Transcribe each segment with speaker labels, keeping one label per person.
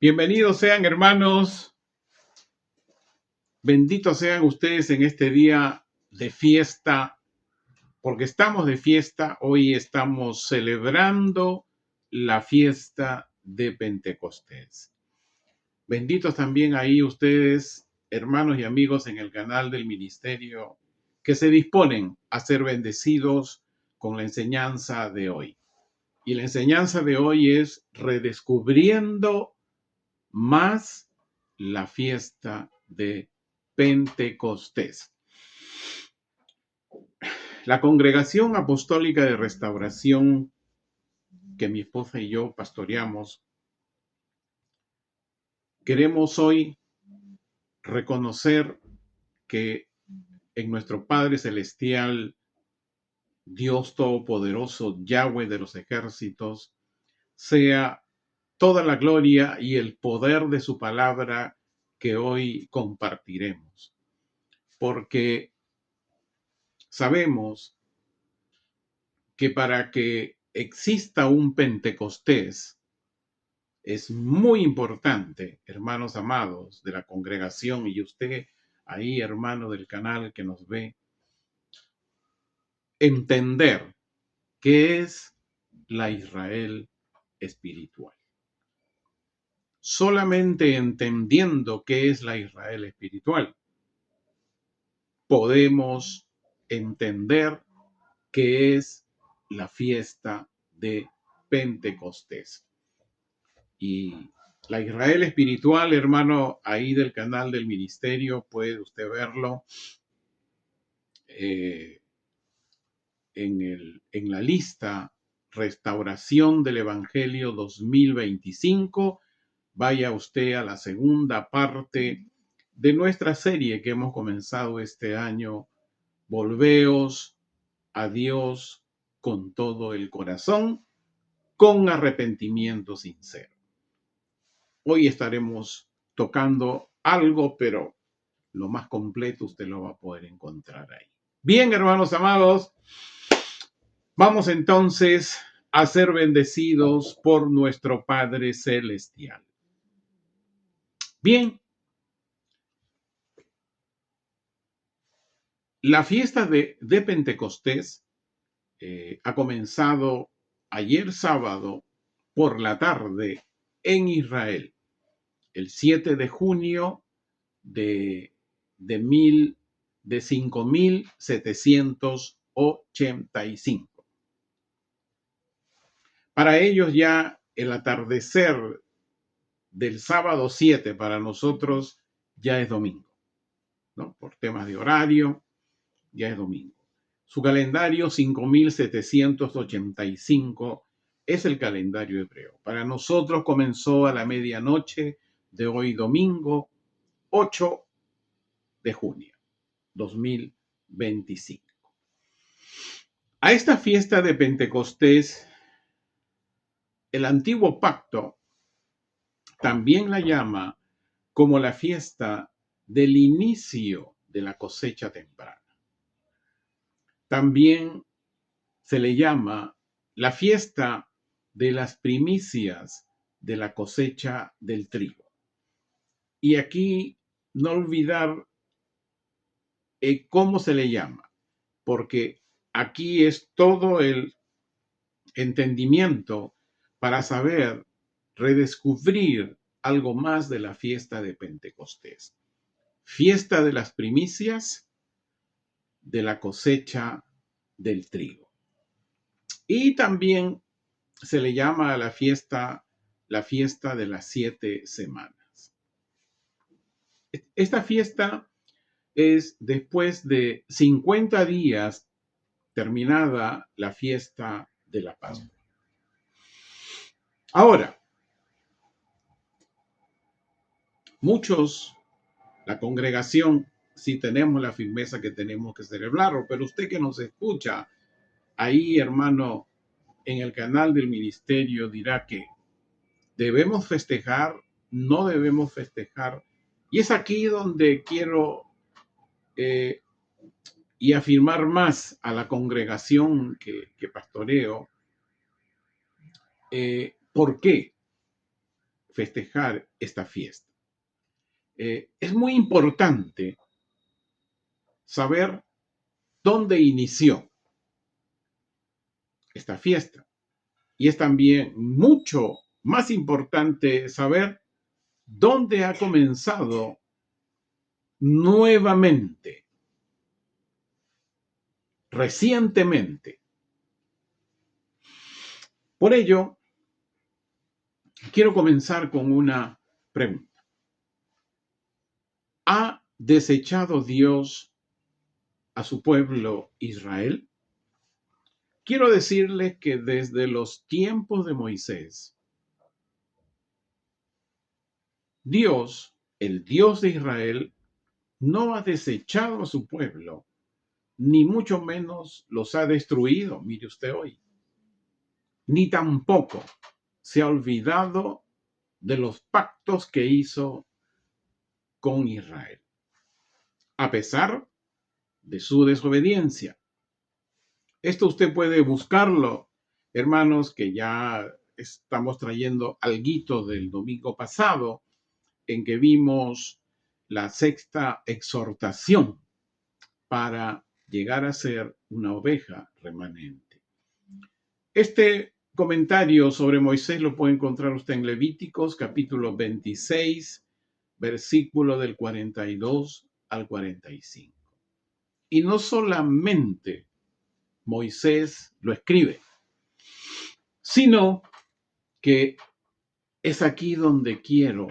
Speaker 1: Bienvenidos sean, hermanos, benditos sean ustedes en este día de fiesta, porque estamos de fiesta. Hoy estamos celebrando la fiesta de Pentecostés. Benditos también ahí ustedes, hermanos y amigos en el canal del ministerio, que se disponen a ser bendecidos con la enseñanza de hoy. Y la enseñanza de hoy es redescubriendo más la fiesta de Pentecostés. La Congregación Apostólica de Restauración que mi esposa y yo pastoreamos, queremos hoy reconocer que en nuestro Padre Celestial, Dios Todopoderoso, Yahweh de los ejércitos, sea toda la gloria y el poder de su palabra que hoy compartiremos. Porque sabemos que para que exista un Pentecostés es muy importante, hermanos amados de la congregación, y usted ahí, hermano del canal que nos ve, entender qué es la Israel espiritual. Solamente entendiendo qué es la Israel espiritual, podemos entender qué es la fiesta de Pentecostés. Y la Israel espiritual, hermano, ahí del canal del ministerio, puede usted verlo en la lista Restauración del Evangelio 2025. Vaya usted a la segunda parte de nuestra serie que hemos comenzado este año, Volveos a Dios con todo el corazón, con arrepentimiento sincero. Hoy estaremos tocando algo, pero lo más completo usted lo va a poder encontrar ahí. Bien, hermanos amados, vamos entonces a ser bendecidos por nuestro Padre Celestial. Bien, la fiesta de Pentecostés ha comenzado ayer sábado por la tarde en Israel, el 7 de junio de 5785. Para ellos ya el atardecer del sábado 7 para nosotros ya es domingo, ¿no? Por temas de horario, ya es domingo. Su calendario 5785 es el calendario hebreo. Para nosotros comenzó a la medianoche de hoy domingo 8 de junio 2025. A esta fiesta de Pentecostés, el antiguo pacto también la llama como la fiesta del inicio de la cosecha temprana. También se le llama la fiesta de las primicias de la cosecha del trigo. Y aquí no olvidar cómo se le llama, porque aquí es todo el entendimiento para saber redescubrir algo más de la fiesta de Pentecostés. Fiesta de las primicias de la cosecha del trigo. Y también se le llama a la fiesta de las 7 semanas. Esta fiesta es después de 50 días terminada la fiesta de la Pascua. Ahora, muchos, la congregación, sí tenemos la firmeza que tenemos que celebrarlo, pero usted que nos escucha ahí, hermano, en el canal del ministerio dirá que debemos festejar, no debemos festejar. Y es aquí donde quiero y afirmar más a la congregación que pastoreo. ¿Por qué? festejar esta fiesta. Es muy importante saber dónde inició esta fiesta. Y es también mucho más importante saber dónde ha comenzado nuevamente, recientemente. Por ello, quiero comenzar con una pregunta. ¿Ha desechado Dios a su pueblo Israel? Quiero decirles que desde los tiempos de Moisés, Dios, el Dios de Israel, no ha desechado a su pueblo, ni mucho menos los ha destruido, mire usted hoy, ni tampoco se ha olvidado de los pactos que hizo con Israel, a pesar de su desobediencia. Esto usted puede buscarlo, hermanos, que ya estamos trayendo alguito del domingo pasado, en que vimos la sexta exhortación para llegar a ser una oveja remanente. Este comentario sobre Moisés lo puede encontrar usted en Levíticos, capítulo 26, versículo del 42 al 45. Y no solamente Moisés lo escribe, sino que es aquí donde quiero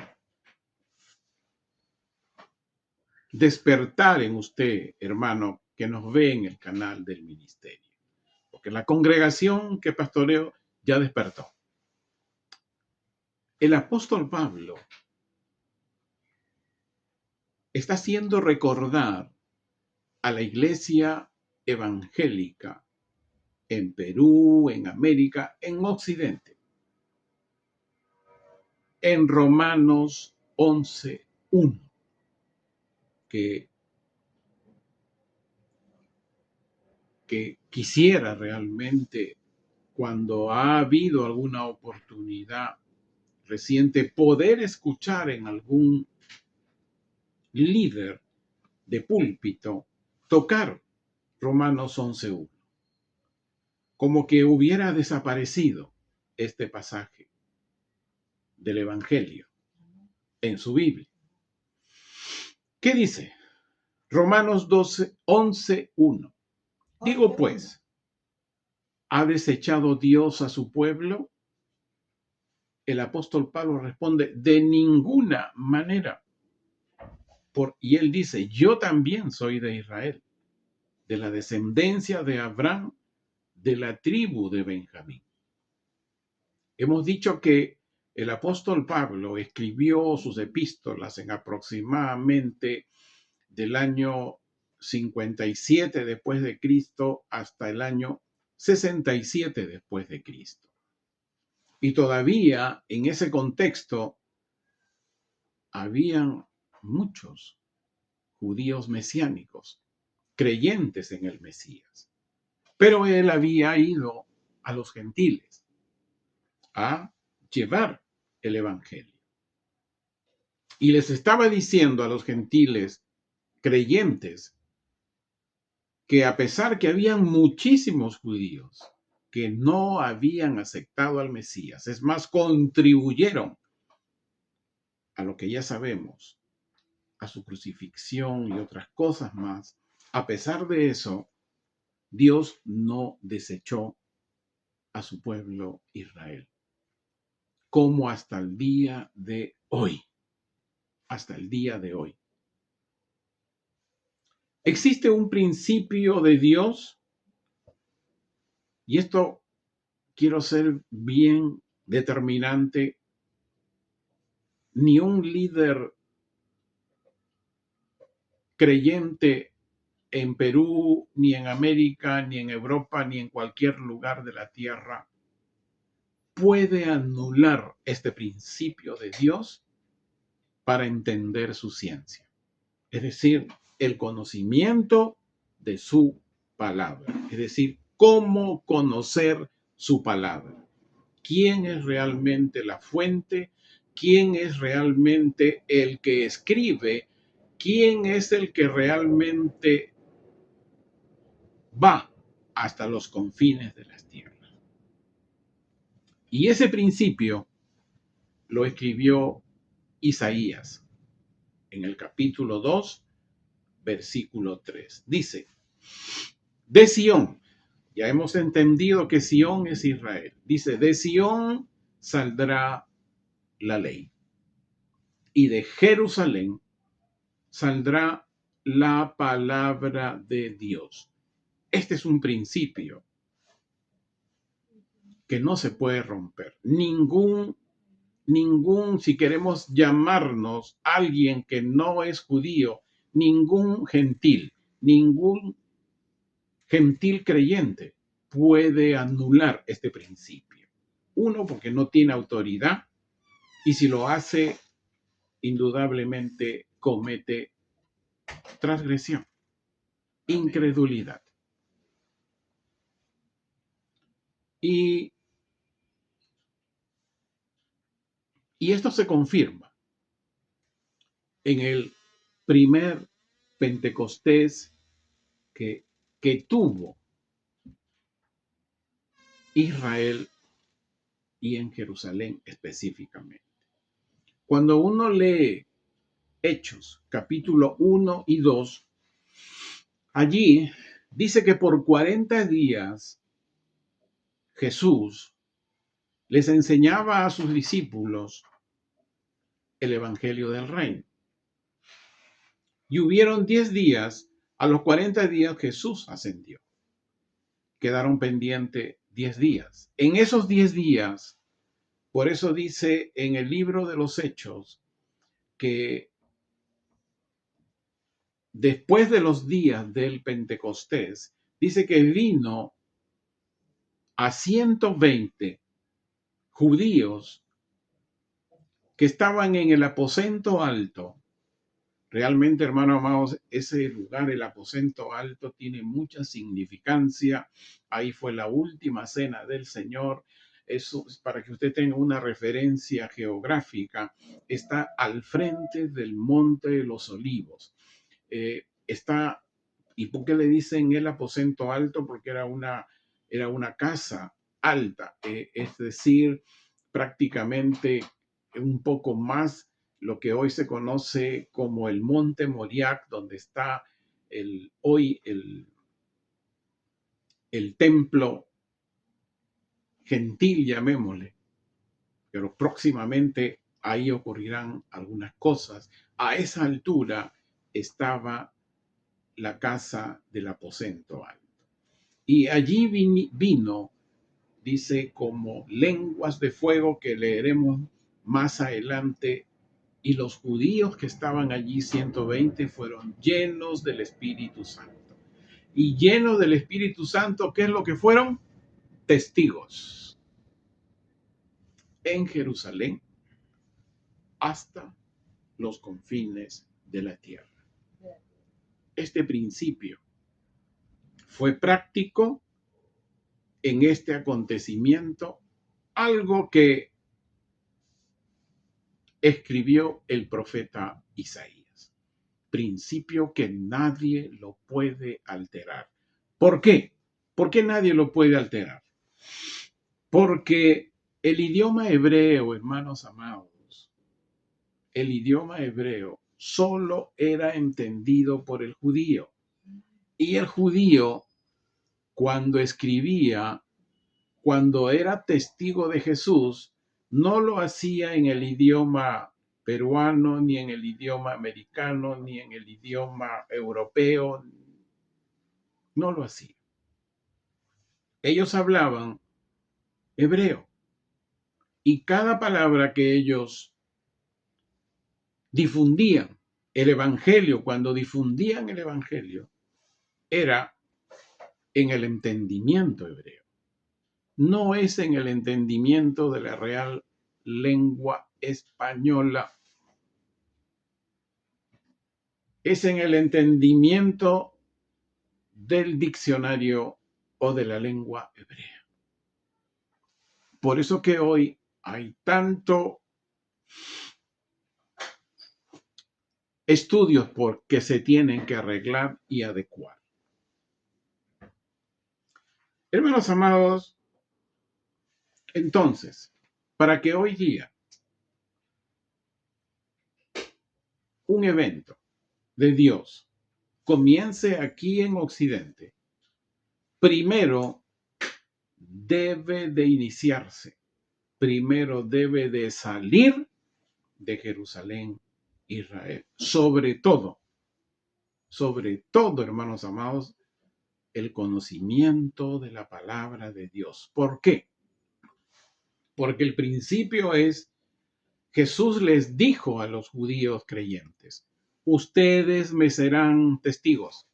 Speaker 1: despertar en usted, hermano, que nos ve en el canal del ministerio. Porque la congregación que pastoreo ya despertó. El apóstol Pablo está haciendo recordar a la iglesia evangélica en Perú, en América, en Occidente, en Romanos 11:1, que quisiera realmente, cuando ha habido alguna oportunidad reciente, poder escuchar en algún líder de púlpito tocar Romanos 11:1, como que hubiera desaparecido este pasaje del Evangelio en su Biblia. ¿Qué dice? Romanos 11:1. Digo pues, ¿ha desechado Dios a su pueblo? El apóstol Pablo responde, de ninguna manera. Y él dice, yo también soy de Israel, de la descendencia de Abraham, de la tribu de Benjamín. Hemos dicho que el apóstol Pablo escribió sus epístolas en aproximadamente del año 57 después de Cristo hasta el año 67 después de Cristo. Y todavía en ese contexto habían muchos judíos mesiánicos, creyentes en el Mesías. Pero él había ido a los gentiles a llevar el Evangelio. Y les estaba diciendo a los gentiles creyentes que a pesar que habían muchísimos judíos que no habían aceptado al Mesías, es más, contribuyeron a lo que ya sabemos, a su crucifixión y otras cosas más, a pesar de eso, Dios no desechó a su pueblo Israel, como hasta el día de hoy. Hasta el día de hoy. Existe un principio de Dios, y esto quiero ser bien determinante. Ni un líder creyente en Perú, ni en América, ni en Europa, ni en cualquier lugar de la tierra puede anular este principio de Dios para entender su ciencia. Es decir, el conocimiento de su palabra. Es decir, cómo conocer su palabra. ¿Quién es realmente la fuente? quién es realmente el que escribe, quién es el que realmente va hasta los confines de las tierras. Y ese principio lo escribió Isaías en el capítulo 2, versículo 3. Dice, de Sión, ya hemos entendido que Sión es Israel. Dice, de Sión saldrá la ley y de Jerusalén saldrá la palabra de Dios. Este es un principio que no se puede romper. Ningún, si queremos llamarnos alguien que no es judío, ningún gentil creyente puede anular este principio. Uno, porque no tiene autoridad, y si lo hace, indudablemente comete transgresión, incredulidad. Y esto se confirma en el primer Pentecostés que tuvo Israel y en Jerusalén específicamente. Cuando uno lee Hechos, capítulo 1 y 2, allí dice que por 40 días Jesús les enseñaba a sus discípulos el Evangelio del Reino. Y hubieron 10 días, a los 40 días Jesús ascendió. Quedaron pendientes 10 días. En esos 10 días, por eso dice en el libro de los Hechos que después de los días del Pentecostés, dice que vino a 120 judíos que estaban en el aposento alto. Realmente, hermanos amados, ese lugar, el aposento alto, tiene mucha significancia. Ahí fue la última cena del Señor. Eso es para que usted tenga una referencia geográfica. Está al frente del Monte de los Olivos. Está, ¿y por qué le dicen el aposento alto? Porque era una casa alta, es decir, prácticamente un poco más lo que hoy se conoce como el Monte Moriah, donde está hoy el templo gentil, llamémosle, pero próximamente ahí ocurrirán algunas cosas. A esa altura estaba la casa del aposento alto. Y allí vino, dice, como lenguas de fuego que leeremos más adelante. Y los judíos que estaban allí, 120, fueron llenos del Espíritu Santo. Y llenos del Espíritu Santo, ¿qué es lo que fueron? Testigos. En Jerusalén hasta los confines de la tierra. Este principio fue práctico en este acontecimiento, algo que escribió el profeta Isaías. Principio que nadie lo puede alterar. ¿Por qué? ¿Por qué nadie lo puede alterar? Porque el idioma hebreo, hermanos amados, el idioma hebreo solo era entendido por el judío. Y el judío, cuando escribía, cuando era testigo de Jesús, no lo hacía en el idioma peruano, ni en el idioma americano, ni en el idioma europeo. No lo hacía. Ellos hablaban hebreo. Y cada palabra que ellos difundían, el evangelio, cuando difundían el evangelio, era en el entendimiento hebreo. No es en el entendimiento de la real lengua española. Es en el entendimiento del diccionario o de la lengua hebrea. Por eso que hoy hay tanto estudios que se tienen que arreglar y adecuar. Hermanos amados, entonces, para que hoy día un evento de Dios comience aquí en Occidente, primero debe de iniciarse, primero debe de salir de Jerusalén, Israel. Sobre todo, hermanos amados, el conocimiento de la palabra de Dios. ¿Por qué? Porque el principio es, Jesús les dijo a los judíos creyentes, ustedes me serán testigos.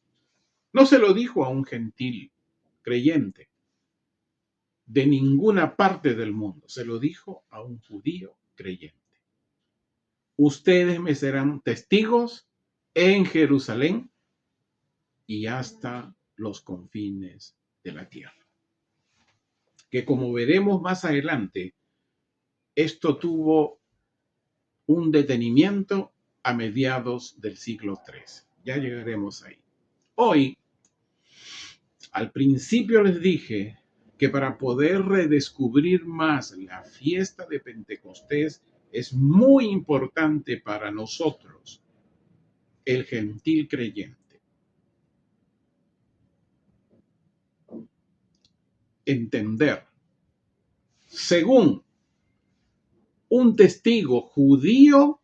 Speaker 1: No se lo dijo a un gentil creyente de ninguna parte del mundo, se lo dijo a un judío creyente. Ustedes me serán testigos en Jerusalén y hasta los confines de la tierra. Que como veremos más adelante, esto tuvo un detenimiento a mediados del siglo III. Ya llegaremos ahí. Hoy, al principio les dije que para poder redescubrir más la fiesta de Pentecostés es muy importante para nosotros, el gentil creyente, entender, según un testigo judío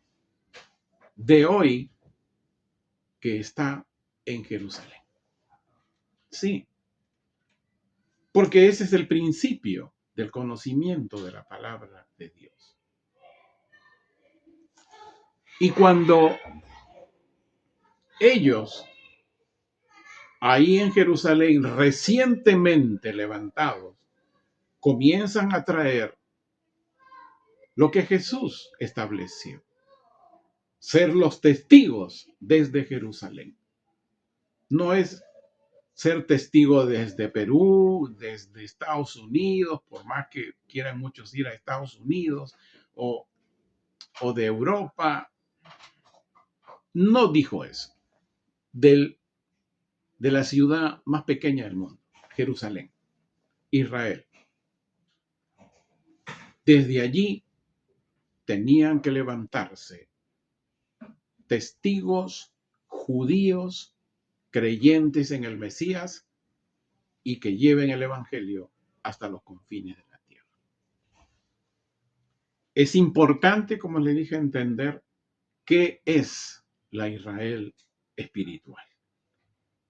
Speaker 1: de hoy que está en Jerusalén. Sí, porque ese es el principio del conocimiento de la palabra de Dios. Y cuando ellos, ahí en Jerusalén, recientemente levantados, comienzan a traer lo que Jesús estableció, ser los testigos desde Jerusalén. No es ser testigo desde Perú, desde Estados Unidos, por más que quieran muchos ir a Estados Unidos o de Europa. No dijo eso. De la ciudad más pequeña del mundo, Jerusalén, Israel. Desde allí tenían que levantarse testigos judíos creyentes en el Mesías y que lleven el Evangelio hasta los confines de la tierra. Es importante, como le dije, entender qué es la Israel espiritual.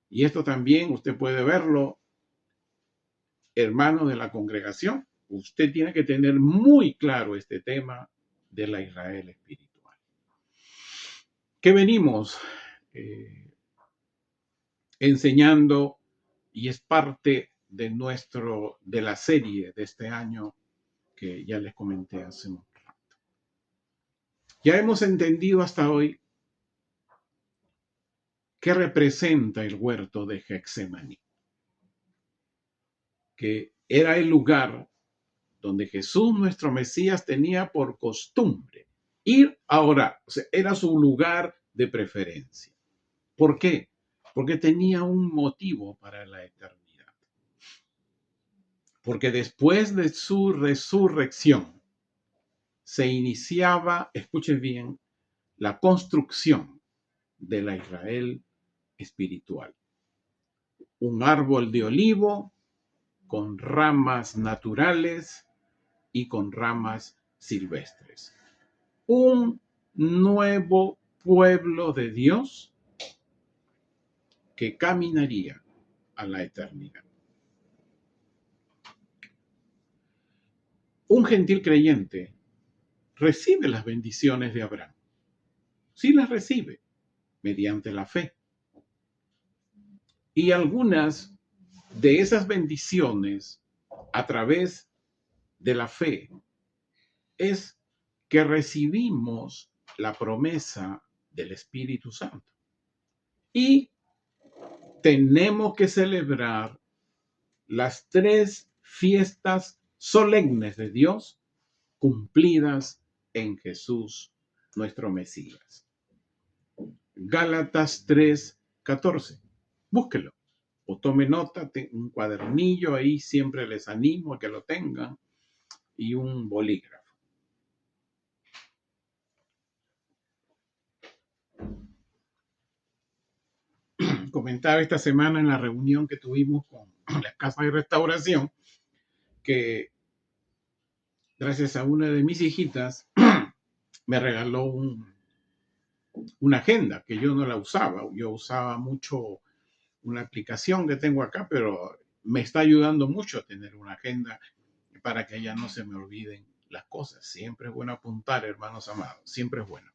Speaker 1: Y esto también usted puede verlo, hermanos de la congregación. Usted tiene que tener muy claro este tema de la Israel espiritual. Que venimos enseñando y es parte de la serie de este año que ya les comenté hace un rato. Ya hemos entendido hasta hoy qué representa el huerto de Getsemaní, que era el lugar donde Jesús, nuestro Mesías, tenía por costumbre ir a orar. O sea, era su lugar de preferencia. ¿Por qué? Porque tenía un motivo para la eternidad. Porque después de su resurrección se iniciaba, escuchen bien, la construcción de la Israel espiritual. Un árbol de olivo con ramas naturales y con ramas silvestres. Un nuevo pueblo de Dios que caminaría a la eternidad. Un gentil creyente recibe las bendiciones de Abraham. Sí las recibe mediante la fe. Y algunas de esas bendiciones a través de la fe es que recibimos la promesa del Espíritu Santo. Y tenemos que celebrar las 3 fiestas solemnes de Dios cumplidas en Jesús nuestro Mesías. Gálatas 3:14. Búsquelo o tome nota, un cuadernillo ahí, siempre les animo a que lo tengan, y un bolígrafo. Comentaba esta semana en la reunión que tuvimos con la Casa de Restauración que gracias a una de mis hijitas me regaló una agenda que yo no la usaba. Yo usaba mucho una aplicación que tengo acá, pero me está ayudando mucho a tener una agenda para que ya no se me olviden las cosas. Siempre es bueno apuntar, hermanos amados, siempre es bueno.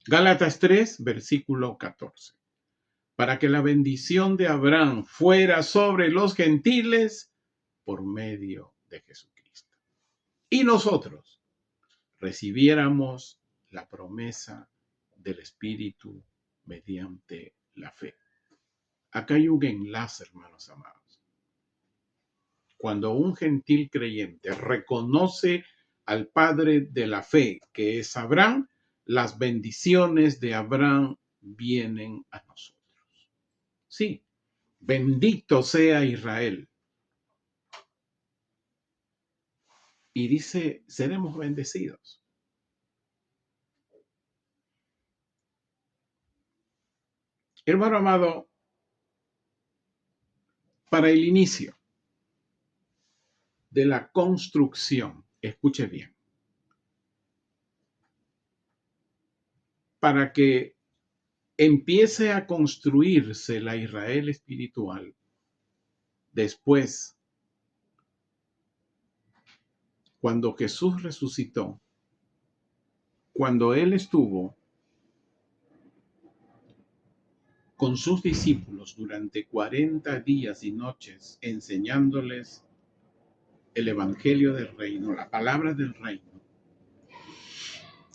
Speaker 1: Gálatas 3, versículo 14. Para que la bendición de Abraham fuera sobre los gentiles por medio de Jesucristo. Y nosotros recibiéramos la promesa del Espíritu mediante la fe. Acá hay un enlace, hermanos amados. Cuando un gentil creyente reconoce al Padre de la fe, que es Abraham, las bendiciones de Abraham vienen a nosotros. Sí, bendito sea Israel. Y dice, seremos bendecidos. Hermano amado, para el inicio de la construcción, escuche bien, para que empiece a construirse la Israel espiritual, después, cuando Jesús resucitó, cuando Él estuvo con sus discípulos durante 40 días y noches enseñándoles el Evangelio del Reino, la palabra del Reino,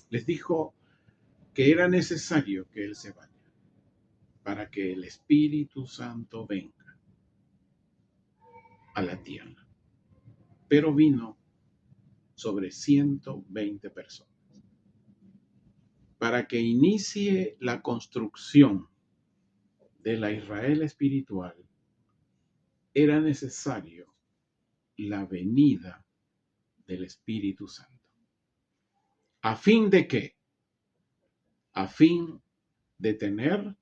Speaker 1: les dijo que era necesario que Él se vaya para que el Espíritu Santo venga a la tierra. Pero vino sobre 120 personas. Para que inicie la construcción de la Israel espiritual, era necesario la venida del Espíritu Santo. ¿A fin de qué? A fin de tener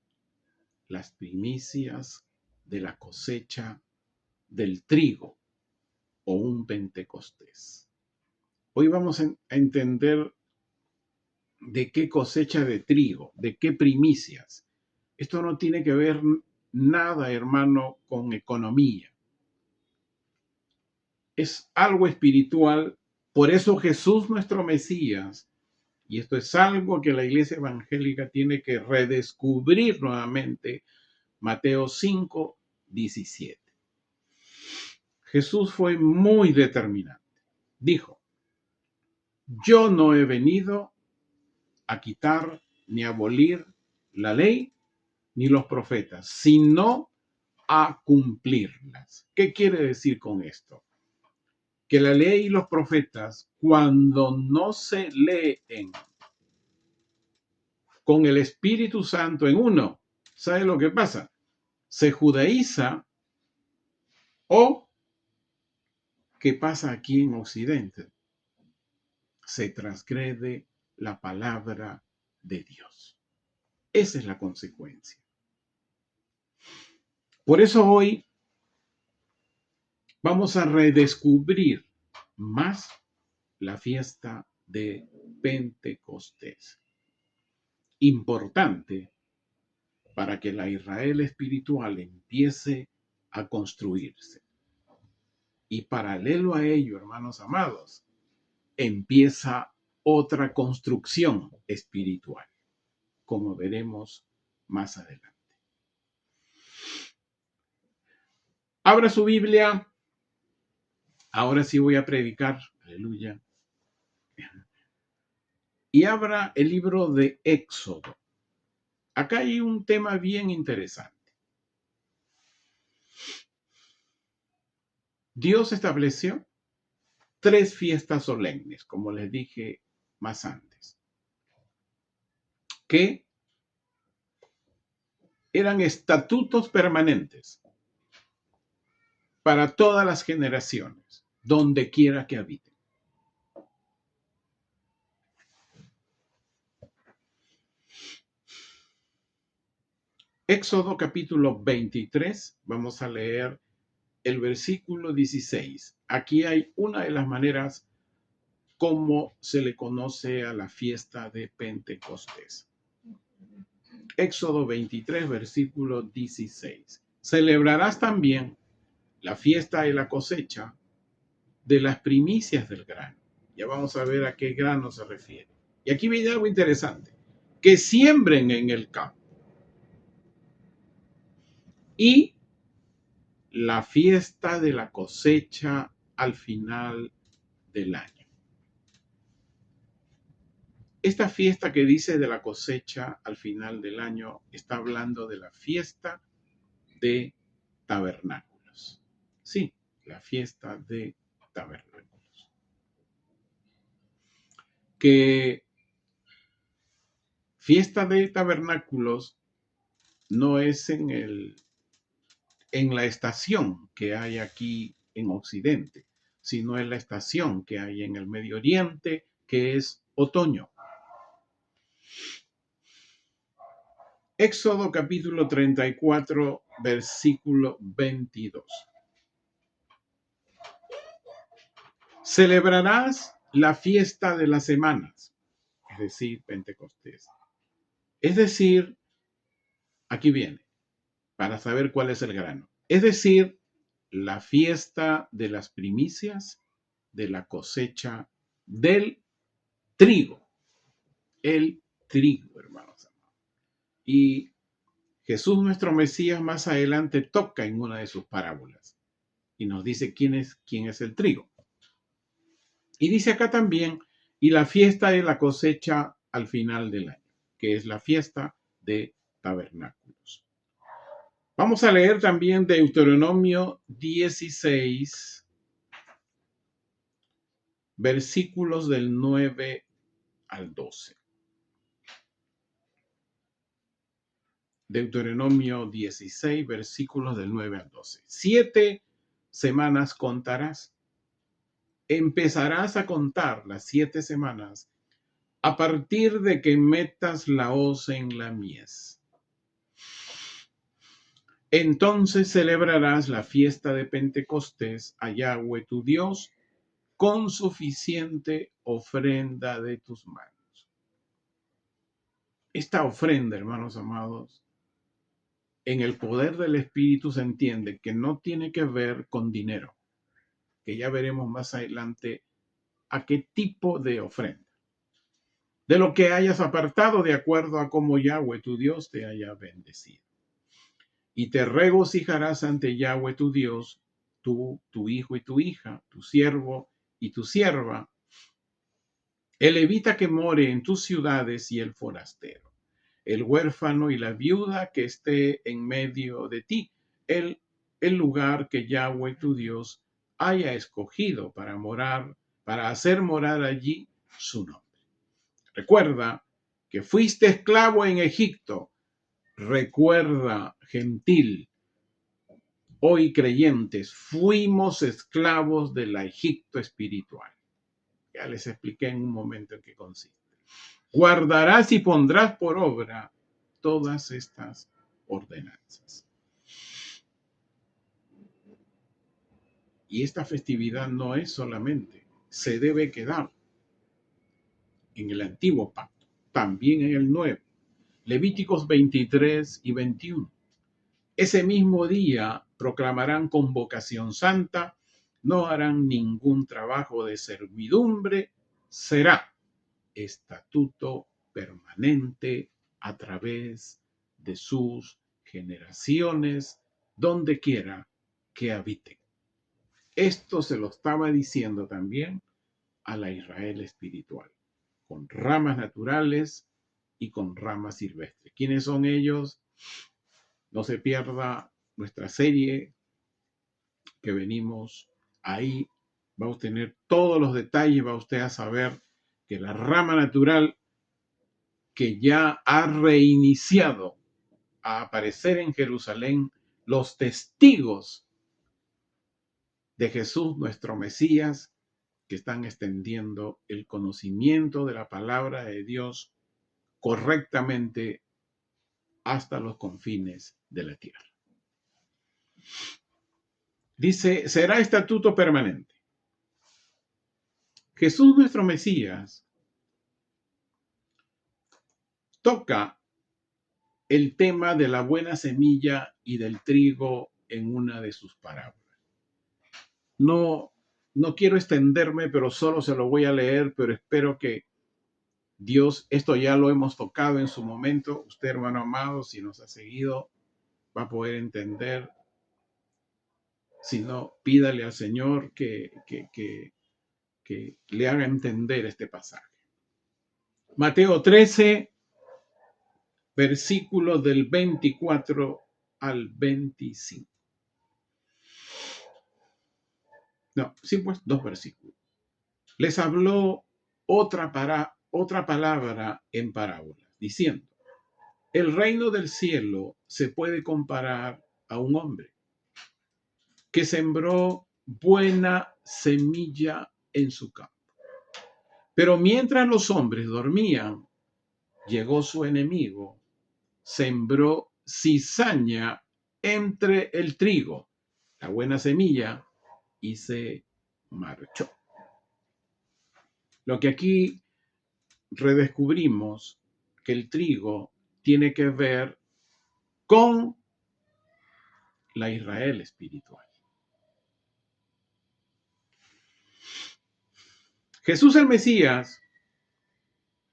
Speaker 1: las primicias de la cosecha del trigo o un Pentecostés. Hoy vamos a entender de qué cosecha de trigo, de qué primicias. Esto no tiene que ver nada, hermano, con economía. Es algo espiritual. Por eso Jesús, nuestro Mesías, y esto es algo que la iglesia evangélica tiene que redescubrir nuevamente, Mateo 5:17. Jesús fue muy determinante. Dijo, yo no he venido a quitar ni a abolir la ley ni los profetas, sino a cumplirlas. ¿Qué quiere decir con esto? Que la ley y los profetas, cuando no se leen con el Espíritu Santo en uno, ¿sabe lo que pasa? Se judaiza, o ¿qué pasa aquí en Occidente? Se transgrede la palabra de Dios. Esa es la consecuencia. Por eso hoy vamos a redescubrir más la fiesta de Pentecostés. Importante para que la Israel espiritual empiece a construirse. Y paralelo a ello, hermanos amados, empieza otra construcción espiritual, como veremos más adelante. Abra su Biblia. Ahora sí voy a predicar. Aleluya. Y abra el libro de Éxodo. Acá hay un tema bien interesante. Dios estableció 3 fiestas solemnes, como les dije más antes, que eran estatutos permanentes para todas las generaciones, donde quiera que habiten. Éxodo capítulo 23, vamos a leer el versículo 16. Aquí hay una de las maneras como se le conoce a la fiesta de Pentecostés. Éxodo 23, versículo 16. Celebrarás también la fiesta de la cosecha de las primicias del grano. Ya vamos a ver a qué grano se refiere. Y aquí viene algo interesante. Que siembren en el campo. Y la fiesta de la cosecha al final del año. Esta fiesta que dice de la cosecha al final del año está hablando de la fiesta de tabernáculos. Sí, la fiesta de tabernáculos. Que fiesta de tabernáculos no es en la estación que hay aquí en Occidente, sino en la estación que hay en el Medio Oriente, que es otoño. Éxodo capítulo 34, versículo 22. Celebrarás la fiesta de las semanas, es decir, Pentecostés. Es decir, aquí viene, para saber cuál es el grano. Es decir, la fiesta de las primicias de la cosecha del trigo. El trigo, hermanos. Y Jesús, nuestro Mesías, más adelante toca en una de sus parábolas y nos dice quién es el trigo. Y dice acá también, y la fiesta de la cosecha al final del año, que es la fiesta de tabernáculos. Vamos a leer también Deuteronomio 16, versículos del 9 al 12. Deuteronomio 16, versículos del 9 al 12. 7 semanas contarás. Empezarás a contar las 7 semanas a partir de que metas la hoz en la mies. Entonces celebrarás la fiesta de Pentecostés a Yahweh tu Dios con suficiente ofrenda de tus manos. Esta ofrenda, hermanos amados, en el poder del Espíritu se entiende que no tiene que ver con dinero, que ya veremos más adelante a qué tipo de ofrenda. De lo que hayas apartado de acuerdo a cómo Yahweh tu Dios te haya bendecido. Y te regocijarás ante Yahweh tu Dios, tú, tu hijo y tu hija, tu siervo y tu sierva, el levita que more en tus ciudades y el forastero, el huérfano y la viuda que esté en medio de ti, el lugar que Yahweh tu Dios haya escogido para morar, para hacer morar allí su nombre. Recuerda que fuiste esclavo en Egipto. Recuerda, gentil, hoy creyentes, fuimos esclavos de la Egipto espiritual. Ya les expliqué en un momento en qué consiste. Guardarás y pondrás por obra todas estas ordenanzas. Y esta festividad no es solamente, se debe quedar en el antiguo pacto, también en el nuevo. Levíticos 23 y 21. Ese mismo día proclamarán convocación santa, no harán ningún trabajo de servidumbre, será estatuto permanente a través de sus generaciones, donde quiera que habiten. Esto se lo estaba diciendo también a la Israel espiritual, con ramas naturales y con ramas silvestres. ¿Quiénes son ellos? No se pierda nuestra serie que venimos ahí va a obtener todos los detalles, va usted a saber que la rama natural que ya ha reiniciado a aparecer en Jerusalén, los testigos de Jesús, nuestro Mesías, que están extendiendo el conocimiento de la palabra de Dios correctamente hasta los confines de la tierra. Dice, será estatuto permanente. Jesús, nuestro Mesías, toca el tema de la buena semilla y del trigo en una de sus parábolas. No quiero extenderme, pero solo se lo voy a leer, pero espero que Dios, esto ya lo hemos tocado en su momento. Usted, hermano amado, si nos ha seguido, va a poder entender. Si no, pídale al Señor que le haga entender este pasaje. Mateo 13, versículos del 24 al 25. No, sí, pues 2 versículos. Les habló otra palabra en parábolas, diciendo, el reino del cielo se puede comparar a un hombre que sembró buena semilla en su campo. Pero mientras los hombres dormían, llegó su enemigo, sembró cizaña entre el trigo, la buena semilla, y se marchó. Lo que aquí redescubrimos que el trigo tiene que ver con la Israel espiritual. Jesús el Mesías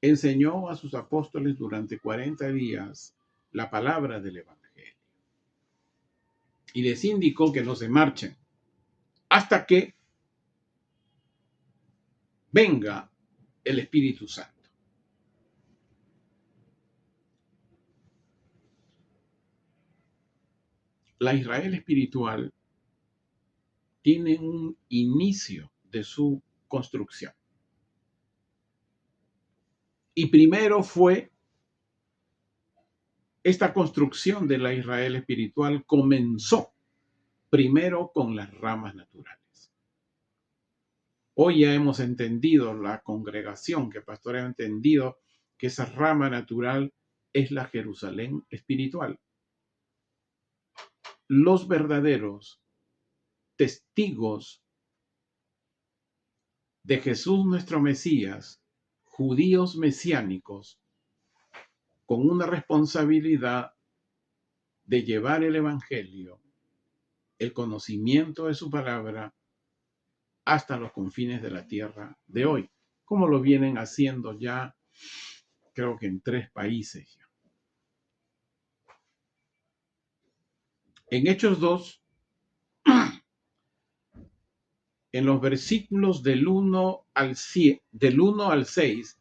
Speaker 1: enseñó a sus apóstoles durante 40 días la palabra del Evangelio y les indicó que no se marchen hasta que venga el Espíritu Santo. La Israel espiritual tiene un inicio de su construcción. Y primero fue esta construcción de la Israel espiritual comenzó primero con las ramas naturales. Hoy ya hemos entendido, la congregación que pastor ha entendido que esa rama natural es la Jerusalén espiritual. Los verdaderos testigos de Jesús nuestro Mesías, judíos mesiánicos, con una responsabilidad de llevar el Evangelio, el conocimiento de su palabra, hasta los confines de la tierra de hoy, como lo vienen haciendo ya, creo que en 3 países. En Hechos 2, en los versículos del 1 al 6,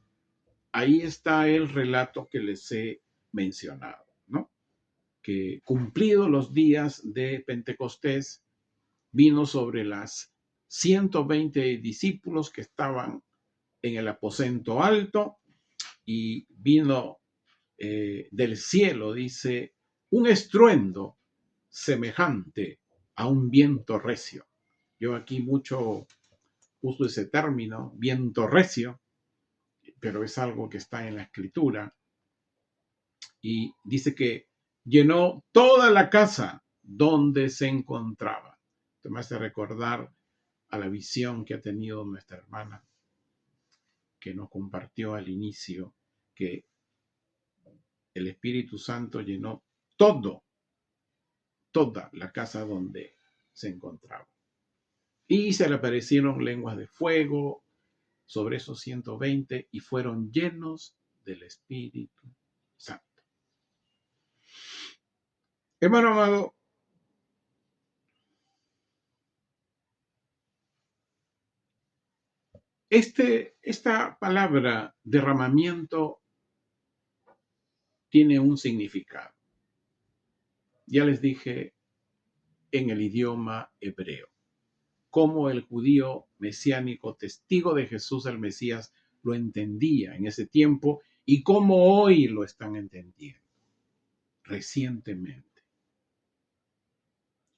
Speaker 1: ahí está el relato que les he mencionado, ¿no? Que cumplidos los días de Pentecostés, vino sobre las 120 discípulos que estaban en el aposento alto y vino del cielo, dice, un estruendo semejante a un viento recio. Yo aquí mucho uso ese término, viento recio, pero es algo que está en la escritura. Y dice que llenó toda la casa donde se encontraba. Esto me hace recordar a la visión que ha tenido nuestra hermana, que nos compartió al inicio, que el Espíritu Santo llenó toda la casa donde se encontraba. Y se le aparecieron lenguas de fuego sobre esos 120 y fueron llenos del Espíritu Santo. Hermano amado, esta palabra derramamiento tiene un significado. Ya les dije, en el idioma hebreo. cómo el judío mesiánico, testigo de Jesús el Mesías, lo entendía en ese tiempo y cómo hoy lo están entendiendo recientemente.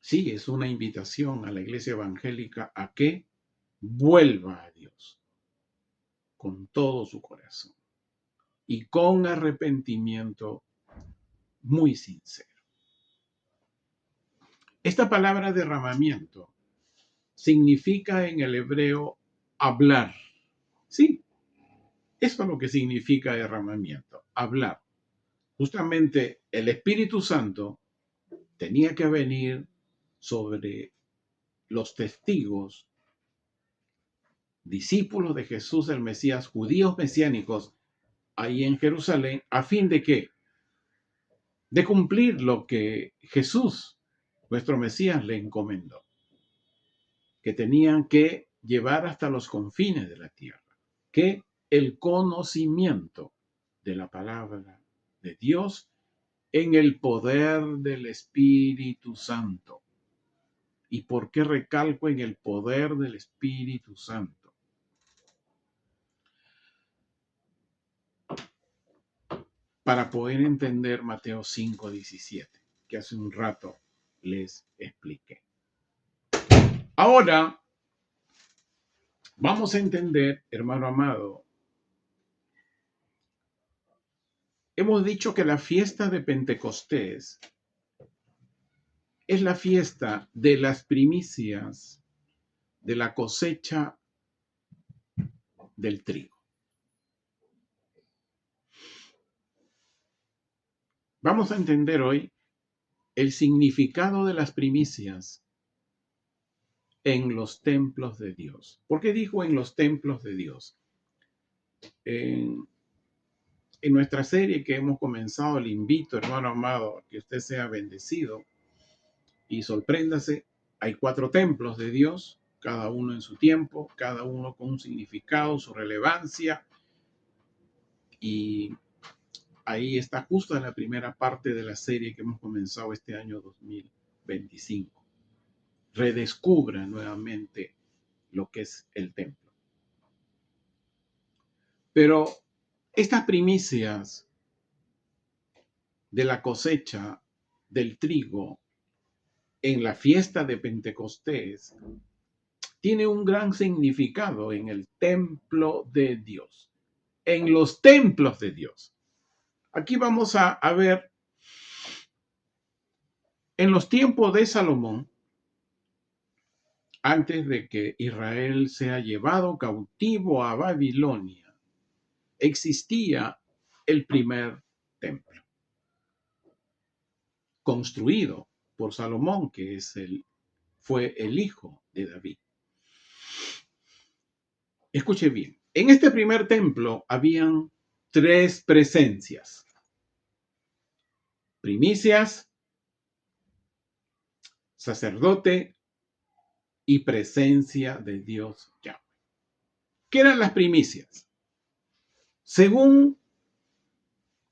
Speaker 1: Sí, es una invitación a la iglesia evangélica a que vuelva a Dios con todo su corazón y con arrepentimiento muy sincero. Esta palabra derramamiento significa en el hebreo hablar. Sí, eso es lo que significa derramamiento, hablar. Justamente el Espíritu Santo tenía que venir sobre los testigos, discípulos de Jesús el Mesías, judíos mesiánicos, ahí en Jerusalén, a fin de que, de cumplir lo que Jesús, nuestro Mesías, le encomendó, que tenían que llevar hasta los confines de la tierra, que el conocimiento de la palabra de Dios en el poder del Espíritu Santo. ¿Y por qué recalco en el poder del Espíritu Santo? Para poder entender Mateo 5:17, que hace un rato les expliqué. Ahora vamos a entender, hermano amado, hemos dicho que la fiesta de Pentecostés es la fiesta de las primicias de la cosecha del trigo. Vamos a entender hoy el significado de las primicias en los templos de Dios. ¿Por qué dijo en los templos de Dios? En nuestra serie que hemos comenzado, le invito, hermano amado, a que usted sea bendecido y sorpréndase. Hay 4 templos de Dios, cada uno en su tiempo, cada uno con un significado, su relevancia. Y ahí está justo en la primera parte de la serie que hemos comenzado este año 2025. Redescubra nuevamente lo que es el templo. Pero estas primicias de la cosecha del trigo en la fiesta de Pentecostés tiene un gran significado en el templo de Dios, en los templos de Dios. Aquí vamos a ver, en los tiempos de Salomón, antes de que Israel sea llevado cautivo a Babilonia, existía el primer templo, construido por Salomón, que fue el hijo de David. Escuche bien, en este primer templo habían 3 presencias: primicias, sacerdote y presencia de Dios Yahweh. ¿Qué eran las primicias? Según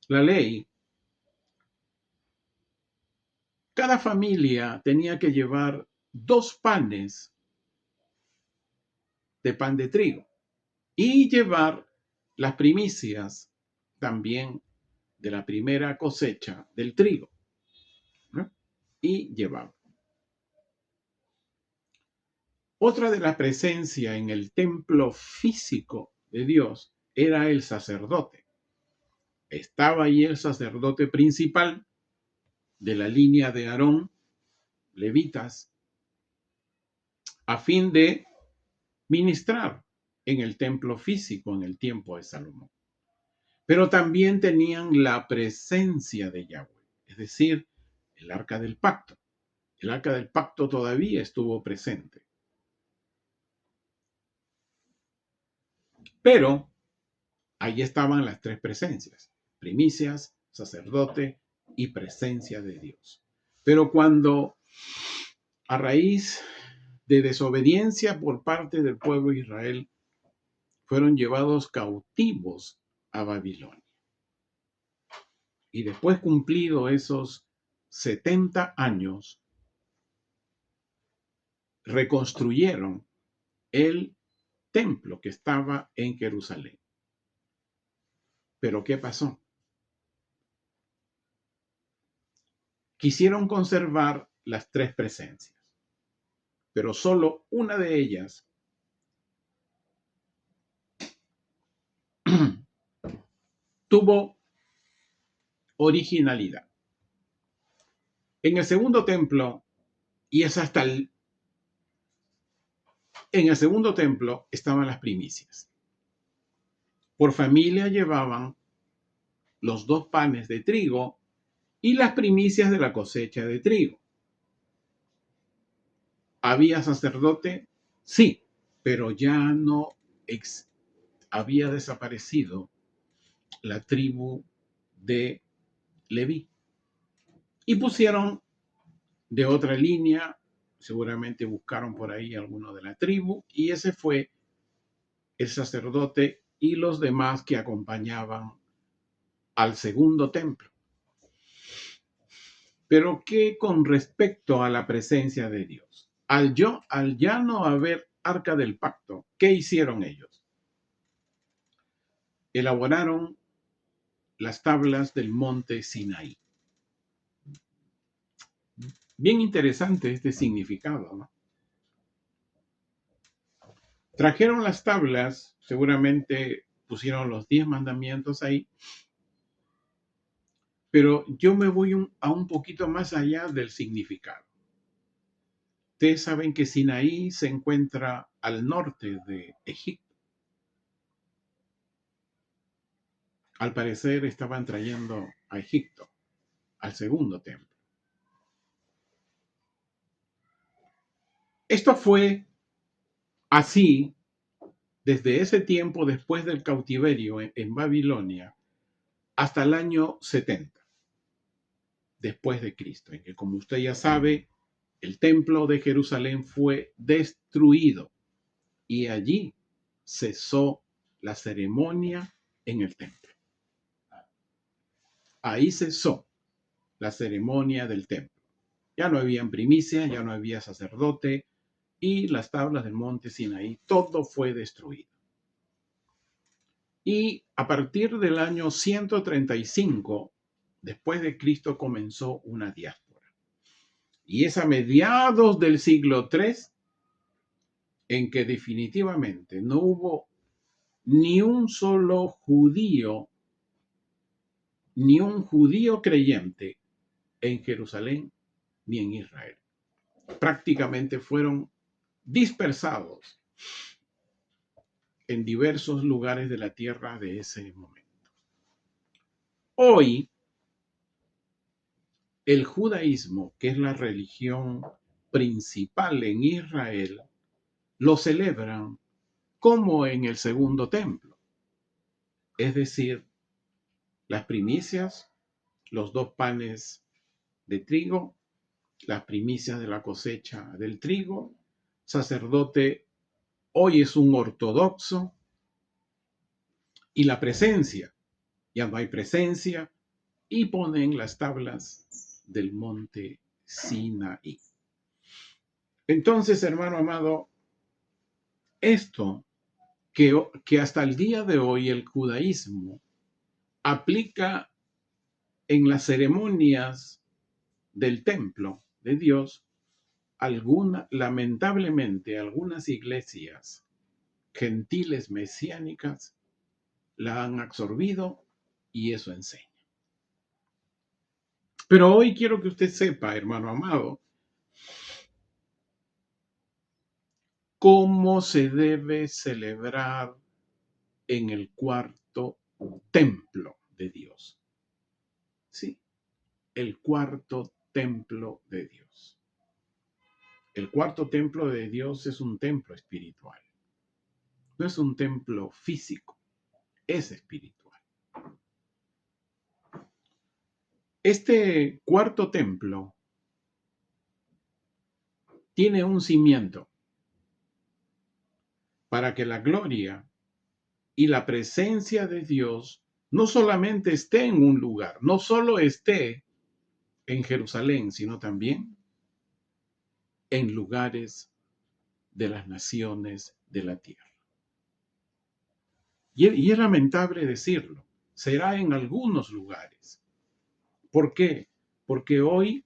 Speaker 1: la ley, cada familia tenía que llevar 2 panes de pan de trigo y llevar las primicias también de la primera cosecha del trigo, ¿no? Y llevar. Otra de la presencia en el templo físico de Dios era el sacerdote. Estaba ahí el sacerdote principal de la línea de Aarón, levitas, a fin de ministrar en el templo físico en el tiempo de Salomón. Pero también tenían la presencia de Yahweh, es decir, el arca del pacto. El arca del pacto todavía estuvo presente. Pero ahí estaban las 3 presencias: primicias, sacerdote y presencia de Dios. Pero cuando, a raíz de desobediencia por parte del pueblo de Israel, fueron llevados cautivos a Babilonia. Y después cumplido esos 70 años, reconstruyeron el templo que estaba en Jerusalén. Pero ¿qué pasó? Quisieron conservar las tres presencias, pero solo una de ellas tuvo originalidad. En el segundo templo, y es hasta en el segundo templo estaban las primicias. Por familia llevaban los 2 panes de trigo y las primicias de la cosecha de trigo. ¿Había sacerdote? Sí, pero ya no había desaparecido la tribu de Leví. Y pusieron de otra línea, seguramente buscaron por ahí alguno de la tribu, y ese fue el sacerdote y los demás que acompañaban al segundo templo. Pero ¿qué con respecto a la presencia de Dios? Al ya no haber arca del pacto, ¿qué hicieron ellos? Elaboraron las tablas del monte Sinaí. Bien interesante este significado, ¿no? Trajeron las tablas, seguramente pusieron los 10 mandamientos ahí, pero yo me voy a un poquito más allá del significado. Ustedes saben que Sinaí se encuentra al norte de Egipto. Al parecer estaban trayendo a Egipto, al segundo templo. Esto fue así desde ese tiempo después del cautiverio en Babilonia hasta el año 70 después de Cristo, en que, como usted ya sabe, el templo de Jerusalén fue destruido y allí cesó la ceremonia en el templo. Ahí cesó la ceremonia del templo. Ya no había primicia, ya no había sacerdote y las tablas del monte Sinaí, todo fue destruido. Y a partir del año 135 después de Cristo comenzó una diáspora. Y es a mediados del siglo III en que definitivamente no hubo ni un solo judío, ni un judío creyente en Jerusalén ni en Israel. Prácticamente fueron dispersados en diversos lugares de la tierra de ese momento. Hoy, el judaísmo, que es la religión principal en Israel, lo celebran como en el segundo templo. Es decir, las primicias, los 2 panes de trigo, las primicias de la cosecha del trigo, sacerdote hoy es un ortodoxo, y la presencia, ya no hay presencia, y ponen las tablas del monte Sinaí. Entonces, hermano amado, esto que hasta el día de hoy el judaísmo aplica en las ceremonias del templo de Dios, lamentablemente algunas iglesias gentiles mesiánicas la han absorbido y eso enseña. Pero hoy quiero que usted sepa, hermano amado, cómo se debe celebrar en el cuarto templo de Dios. Sí, el cuarto templo de Dios. El cuarto templo de Dios es un templo espiritual. No es un templo físico, es espiritual. Este cuarto templo tiene un cimiento para que la gloria y la presencia de Dios no solamente esté en un lugar, no solo esté en Jerusalén, sino también en lugares de las naciones de la tierra. Y es lamentable decirlo, será en algunos lugares. ¿Por qué? Porque hoy,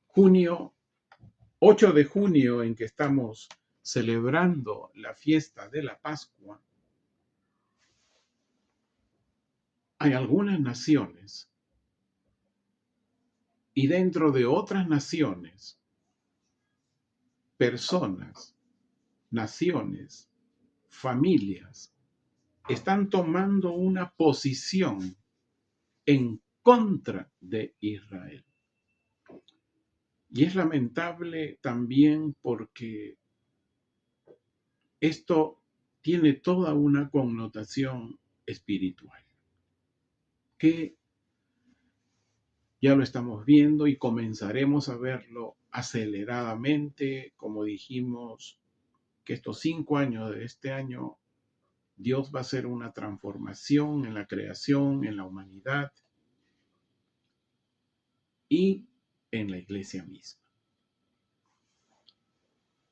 Speaker 1: junio, 8 de junio, en que estamos celebrando la fiesta de la Pascua, hay algunas naciones y dentro de otras naciones, personas, naciones, familias, están tomando una posición en contra de Israel. Y es lamentable también porque esto tiene toda una connotación espiritual, que ya lo estamos viendo y comenzaremos a verlo aceleradamente, como dijimos, que estos 5 años de este año, Dios va a hacer una transformación en la creación, en la humanidad y en la iglesia misma.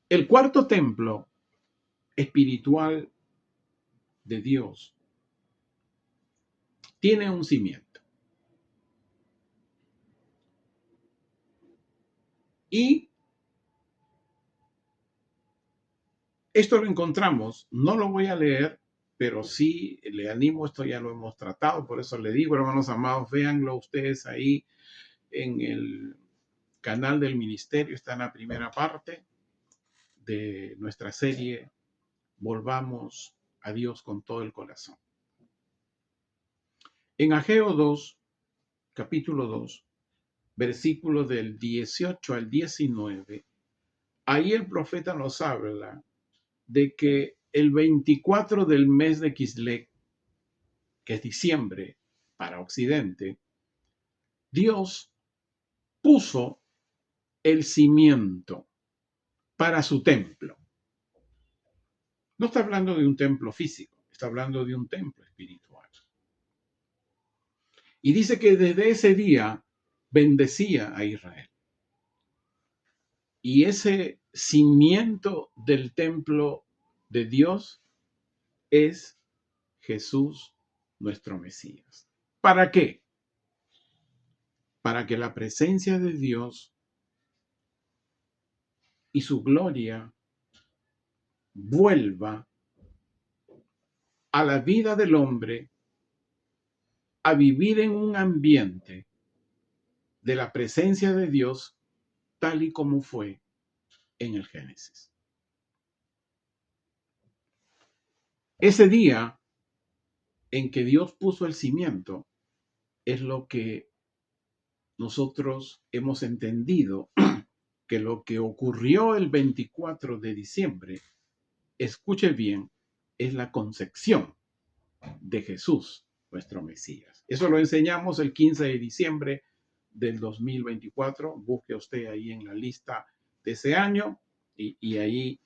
Speaker 1: El cuarto templo espiritual de Dios tiene un cimiento. Y esto lo encontramos, no lo voy a leer, pero sí le animo, esto ya lo hemos tratado, por eso le digo, hermanos amados, véanlo ustedes ahí en el canal del ministerio, está en la primera parte de nuestra serie, Volvamos a Dios con todo el corazón. En Ageo 2, capítulo 2, versículos del 18 al 19, ahí el profeta nos habla de que el 24 del mes de Kislev, que es diciembre para Occidente, Dios puso el cimiento para su templo. No está hablando de un templo físico, está hablando de un templo espiritual. Y dice que desde ese día bendecía a Israel. Y ese cimiento del templo de Dios es Jesús, nuestro Mesías. ¿Para qué? Para que la presencia de Dios y su gloria vuelva a la vida del hombre a vivir en un ambiente de la presencia de Dios tal y como fue en el Génesis. Ese día en que Dios puso el cimiento es lo que nosotros hemos entendido que lo que ocurrió el 24 de diciembre, escuche bien, es la concepción de Jesús, nuestro Mesías. Eso lo enseñamos el 15 de diciembre del 2024. Busque usted ahí en la lista de ese año y ahí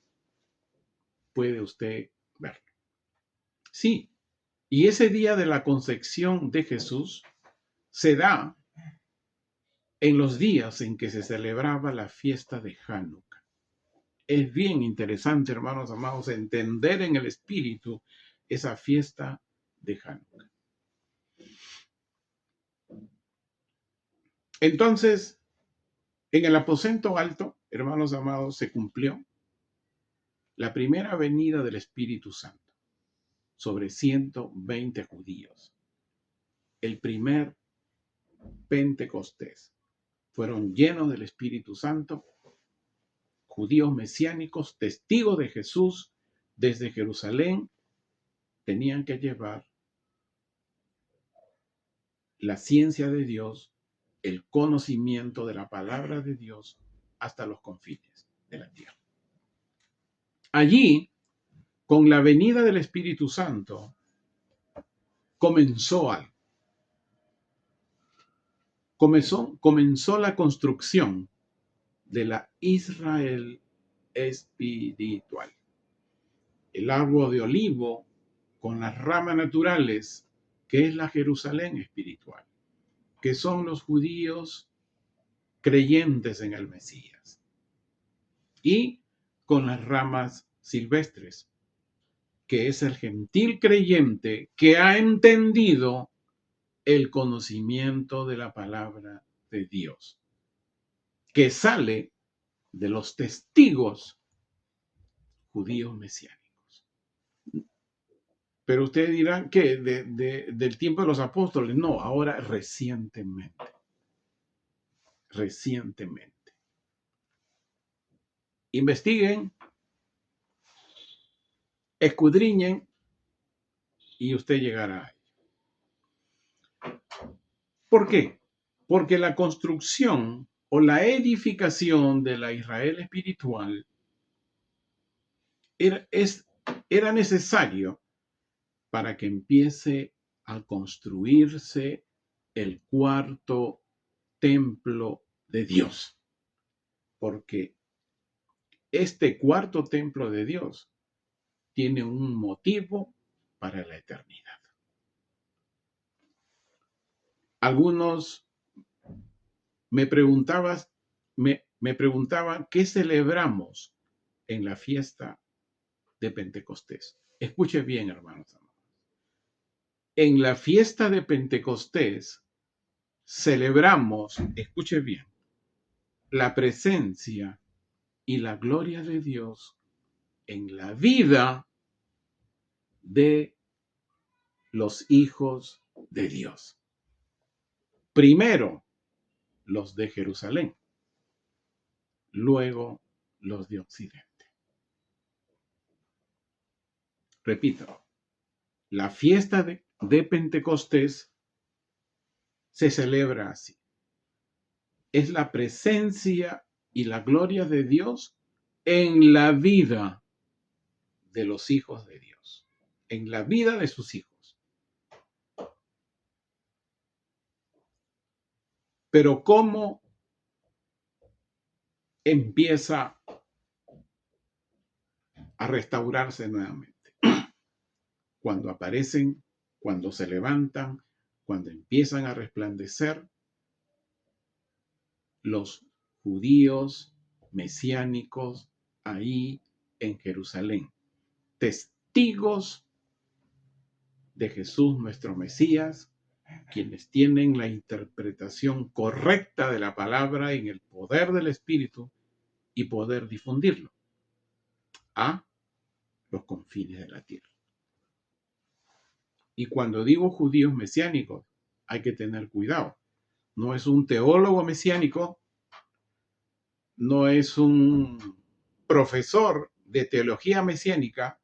Speaker 1: puede usted verlo. Sí, y ese día de la concepción de Jesús se da en los días en que se celebraba la fiesta de Hanukkah. Es bien interesante, hermanos amados, entender en el espíritu esa fiesta de Hanukkah. Entonces, en el aposento alto, hermanos amados, se cumplió la primera venida del Espíritu Santo sobre 120 judíos. El primer Pentecostés. Fueron llenos del Espíritu Santo, judíos mesiánicos, testigos de Jesús desde Jerusalén, tenían que llevar la ciencia de Dios, el conocimiento de la palabra de Dios hasta los confines de la tierra. Allí, con la venida del Espíritu Santo, comenzó algo. Comenzó la construcción de la Israel espiritual. El árbol de olivo con las ramas naturales, que es la Jerusalén espiritual, que son los judíos creyentes en el Mesías y con las ramas silvestres, que es el gentil creyente que ha entendido el conocimiento de la palabra de Dios, que sale de los testigos judíos mesiánicos. Pero ustedes dirán que del tiempo de los apóstoles, no, ahora recientemente. Investiguen, escudriñen y usted llegará ahí. ¿Por qué? Porque la construcción o la edificación de la Israel espiritual era necesario para que empiece a construirse el cuarto templo de Dios. Porque este cuarto templo de Dios tiene un motivo para la eternidad. Algunos me preguntaban qué celebramos en la fiesta de Pentecostés. Escuche bien, hermanos. En la fiesta de Pentecostés celebramos, escuche bien, la presencia y la gloria de Dios en la vida de los hijos de Dios. Primero los de Jerusalén, luego los de Occidente. Repito, la fiesta de Pentecostés se celebra así. Es la presencia y la gloria de Dios en la vida de los hijos de Dios, en la vida de sus hijos. Pero ¿cómo empieza a restaurarse nuevamente? Cuando aparecen, cuando se levantan, cuando empiezan a resplandecer los judíos mesiánicos ahí en Jerusalén, testigos de Jesús nuestro Mesías, quienes tienen la interpretación correcta de la palabra en el poder del Espíritu y poder difundirlo a los confines de la tierra. Y cuando digo judíos mesiánicos, hay que tener cuidado. No es un teólogo mesiánico, no es un profesor de teología mesiánica,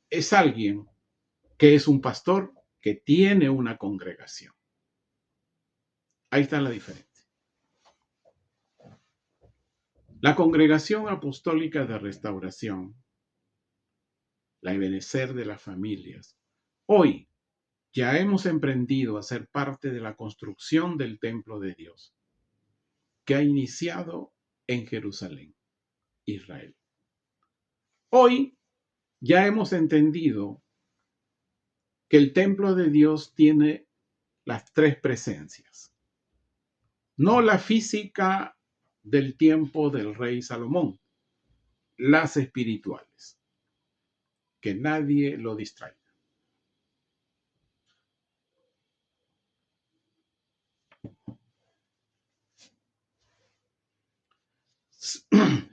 Speaker 1: es alguien que es un pastor que tiene una congregación. Ahí está la diferencia. La Congregación Apostólica de Restauración, la Ebenecer de las Familias, hoy ya hemos emprendido a ser parte de la construcción del templo de Dios, que ha iniciado en Jerusalén, Israel. Hoy ya hemos entendido que el templo de Dios tiene las tres presencias. No la física del tiempo del rey Salomón, las espirituales. Que nadie lo distraiga.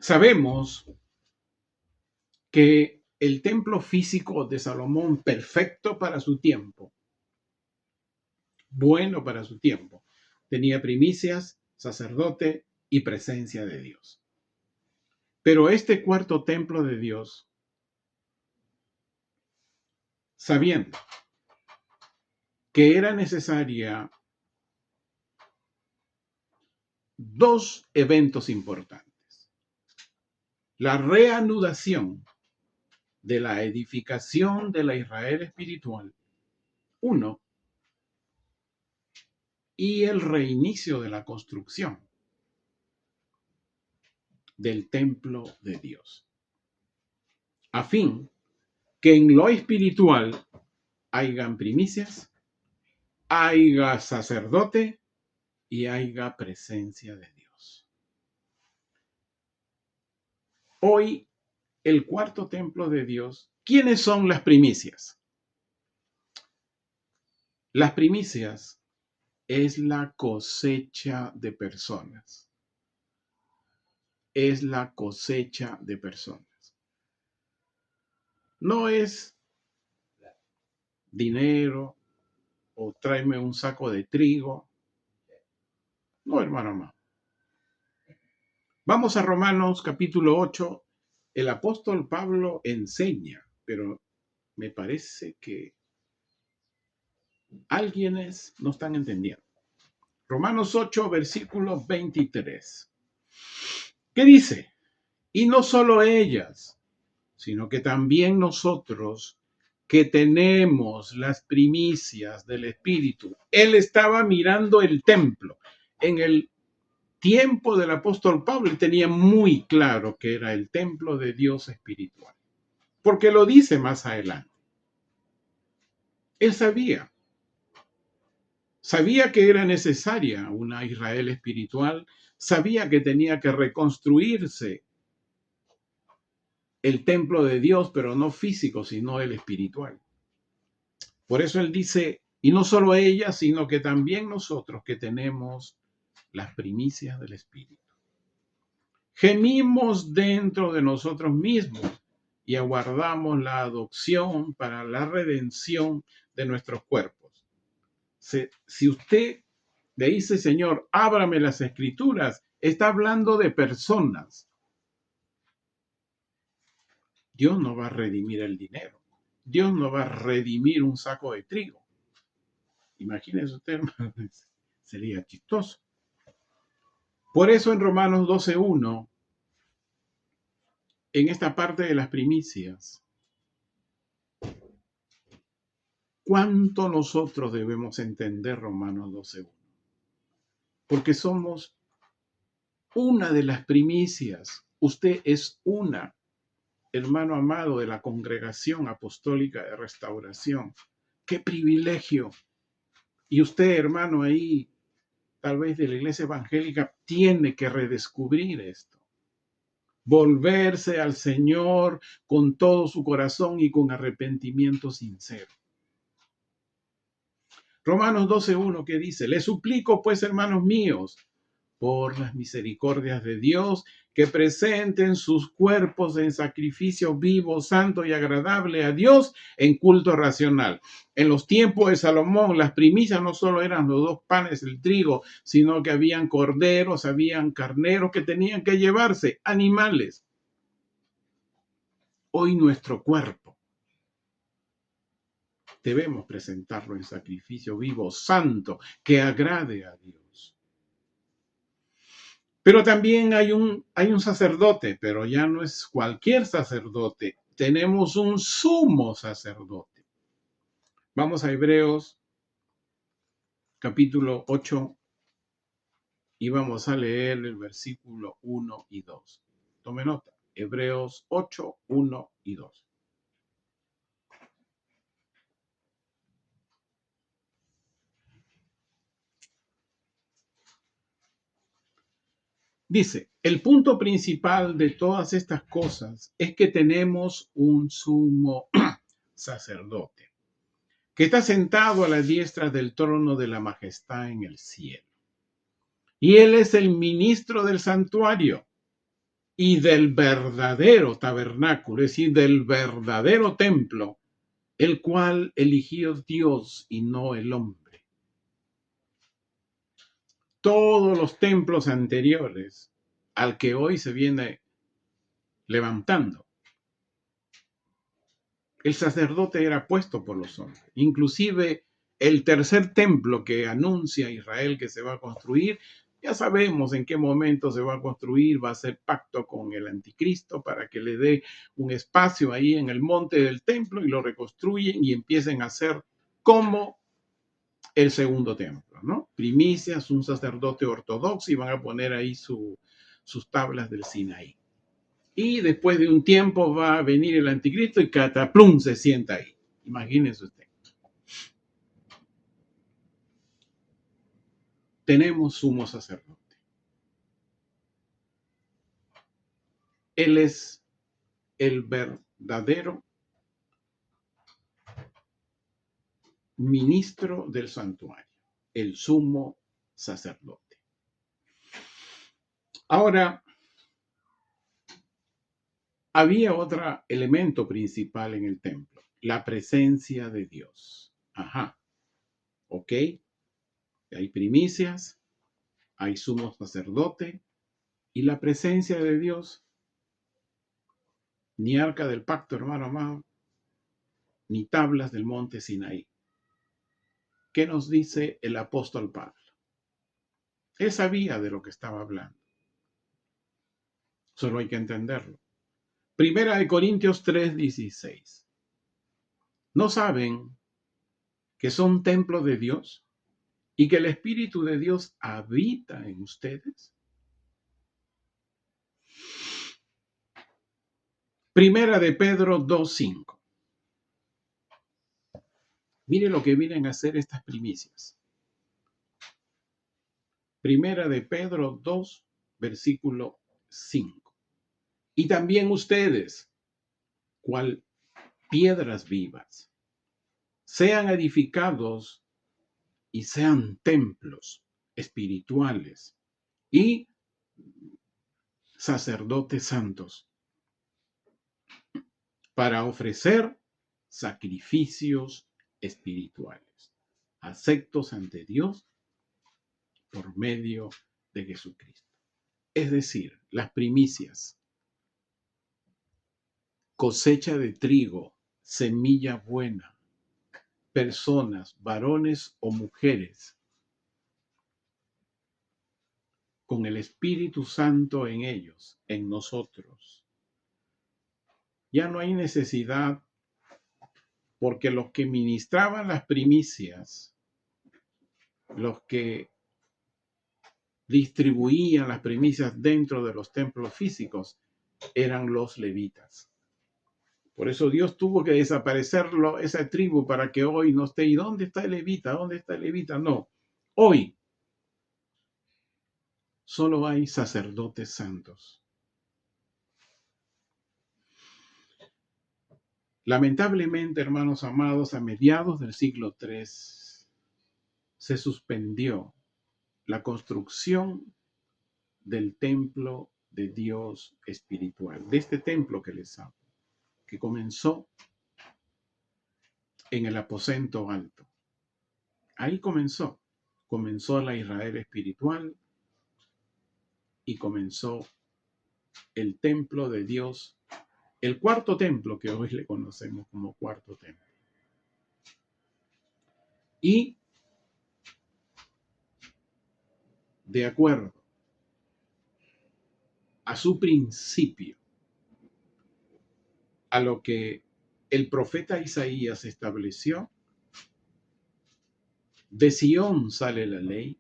Speaker 1: Sabemos que el templo físico de Salomón, perfecto para su tiempo, bueno para su tiempo, tenía primicias, sacerdote y presencia de Dios. Pero este cuarto templo de Dios, sabiendo que era necesaria dos eventos importantes: la reanudación de la edificación de la Israel espiritual, uno, y el reinicio de la construcción del templo de Dios, a fin que en lo espiritual hayan primicias, haya sacerdote y haya presencia de Dios. Hoy, el cuarto templo de Dios. ¿Quiénes son las primicias? Las primicias es la cosecha de personas. Es la cosecha de personas. No es dinero o tráeme un saco de trigo. No, hermano, no. Vamos a Romanos capítulo 8. El apóstol Pablo enseña, pero me parece que alguienes no están entendiendo. Romanos 8, versículo 23. ¿Qué dice? Y no solo ellas, sino que también nosotros que tenemos las primicias del Espíritu. Él estaba mirando el templo. En el tiempo del apóstol Pablo, él tenía muy claro que era el templo de Dios espiritual, porque lo dice más adelante. Él sabía que era necesaria una Israel espiritual, sabía que tenía que reconstruirse el templo de Dios, pero no físico, sino el espiritual. Por eso él dice, y no solo ella, sino que también nosotros que tenemos las primicias del Espíritu. Gemimos dentro de nosotros mismos y aguardamos la adopción para la redención de nuestros cuerpos. Si usted le dice, Señor, ábrame las escrituras, está hablando de personas. Dios no va a redimir el dinero. Dios no va a redimir un saco de trigo. Imagínese usted, sería chistoso. Por eso en Romanos 12:1, en esta parte de las primicias, ¿cuánto nosotros debemos entender Romanos 12:1? Porque somos una de las primicias. Usted es una, hermano amado de la Congregación Apostólica de Restauración. ¡Qué privilegio! Y usted, hermano, ahí, tal vez de la iglesia evangélica, tiene que redescubrir esto. Volverse al Señor con todo su corazón y con arrepentimiento sincero. Romanos 12:1 que dice, les suplico pues, hermanos míos, por las misericordias de Dios, que presenten sus cuerpos en sacrificio vivo, santo y agradable a Dios en culto racional. En los tiempos de Salomón, las primicias no solo eran los 2 panes, el trigo, sino que habían corderos, habían carneros que tenían que llevarse, animales. Hoy nuestro cuerpo debemos presentarlo en sacrificio vivo, santo, que agrade a Dios. Pero también hay un sacerdote, pero ya no es cualquier sacerdote. Tenemos un sumo sacerdote. Vamos a Hebreos capítulo 8 y vamos a leer el versículo 1 y 2. Tome nota. Hebreos 8, 1 y 2. Dice, el punto principal de todas estas cosas es que tenemos un sumo sacerdote que está sentado a la diestra del trono de la majestad en el cielo. Y él es el ministro del santuario y del verdadero tabernáculo, es decir, del verdadero templo, el cual eligió Dios y no el hombre. Todos los templos anteriores al que hoy se viene levantando, el sacerdote era puesto por los hombres. Inclusive el tercer templo que anuncia Israel que se va a construir, ya sabemos en qué momento se va a construir, va a hacer pacto con el anticristo para que le dé un espacio ahí en el monte del templo y lo reconstruyen y empiecen a hacer como el segundo templo, ¿no? Primicias, un sacerdote ortodoxo y van a poner ahí sus tablas del Sinaí. Y después de un tiempo va a venir el anticristo y cataplum se sienta ahí. Imagínense usted. Tenemos sumo sacerdote. Él es el verdadero ministro del santuario, el sumo sacerdote. Ahora, había otro elemento principal en el templo, la presencia de Dios. Ajá, ok. Hay primicias, hay sumo sacerdote y la presencia de Dios. Ni arca del pacto, hermano amado, ni tablas del monte Sinaí. ¿Qué nos dice el apóstol Pablo? Él sabía de lo que estaba hablando. Solo hay que entenderlo. Primera de Corintios 3:16. ¿No saben que son templo de Dios y que el Espíritu de Dios habita en ustedes? Primera de Pedro 2:5. Mire lo que vienen a hacer estas primicias. Primera de Pedro 2, versículo 5. Y también ustedes, cual piedras vivas, sean edificados y sean templos espirituales y sacerdotes santos para ofrecer sacrificios espirituales, aceptos ante Dios por medio de Jesucristo. Es decir, las primicias, cosecha de trigo, semilla buena, personas, varones o mujeres, con el Espíritu Santo en ellos, en nosotros. Ya no hay necesidad, porque los que ministraban las primicias, los que distribuían las primicias dentro de los templos físicos, eran los levitas. Por eso Dios tuvo que desaparecerlo, esa tribu, para que hoy no esté. ¿Y dónde está el levita? ¿Dónde está el levita? No. Hoy solo hay sacerdotes santos. Lamentablemente, hermanos amados, a mediados del siglo III se suspendió la construcción del templo de Dios espiritual, de este templo que les hablo, que comenzó en el aposento alto. Ahí comenzó la Israel espiritual y comenzó el templo de Dios, el cuarto templo que hoy le conocemos como cuarto templo. Y de acuerdo a su principio, a lo que el profeta Isaías estableció, de Sión sale la ley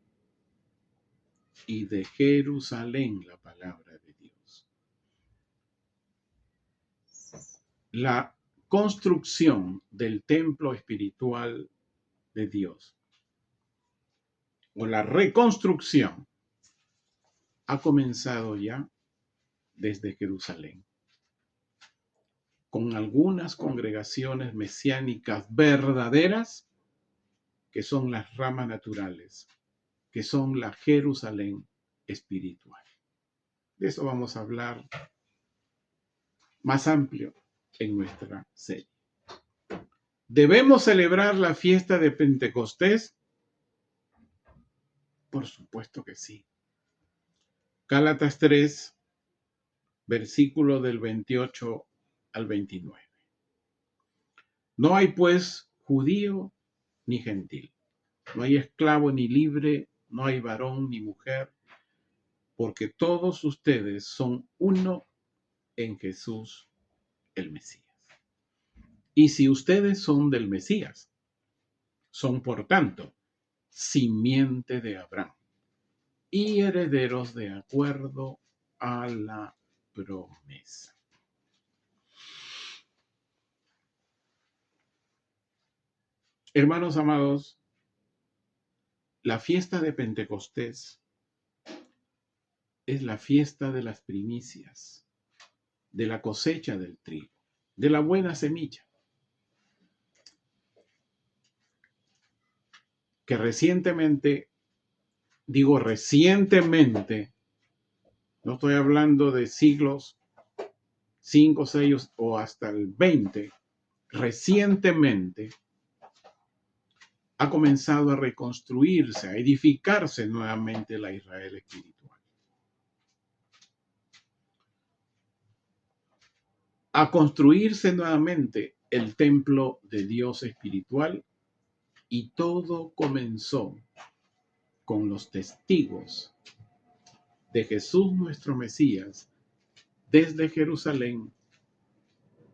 Speaker 1: y de Jerusalén la palabra de Dios. La construcción del templo espiritual de Dios, o la reconstrucción, ha comenzado ya desde Jerusalén, con algunas congregaciones mesiánicas verdaderas, que son las ramas naturales, que son la Jerusalén espiritual. De eso vamos a hablar más amplio en nuestra serie. ¿Debemos celebrar la fiesta de Pentecostés? Por supuesto que sí. Gálatas 3, versículo del 28 al 29. No hay pues judío ni gentil, no hay esclavo ni libre, no hay varón ni mujer, porque todos ustedes son uno en Jesús el Mesías. Y si ustedes son del Mesías, son por tanto simiente de Abraham y herederos de acuerdo a la promesa. Hermanos amados, la fiesta de Pentecostés es la fiesta de las primicias. de la cosecha del trigo, de la buena semilla, que recientemente, digo recientemente, no estoy hablando de siglos 5, 6 o hasta el 20, recientemente ha comenzado a reconstruirse, a edificarse nuevamente la Israel espiritual. A construirse nuevamente el templo de Dios espiritual, y todo comenzó con los testigos de Jesús nuestro Mesías desde Jerusalén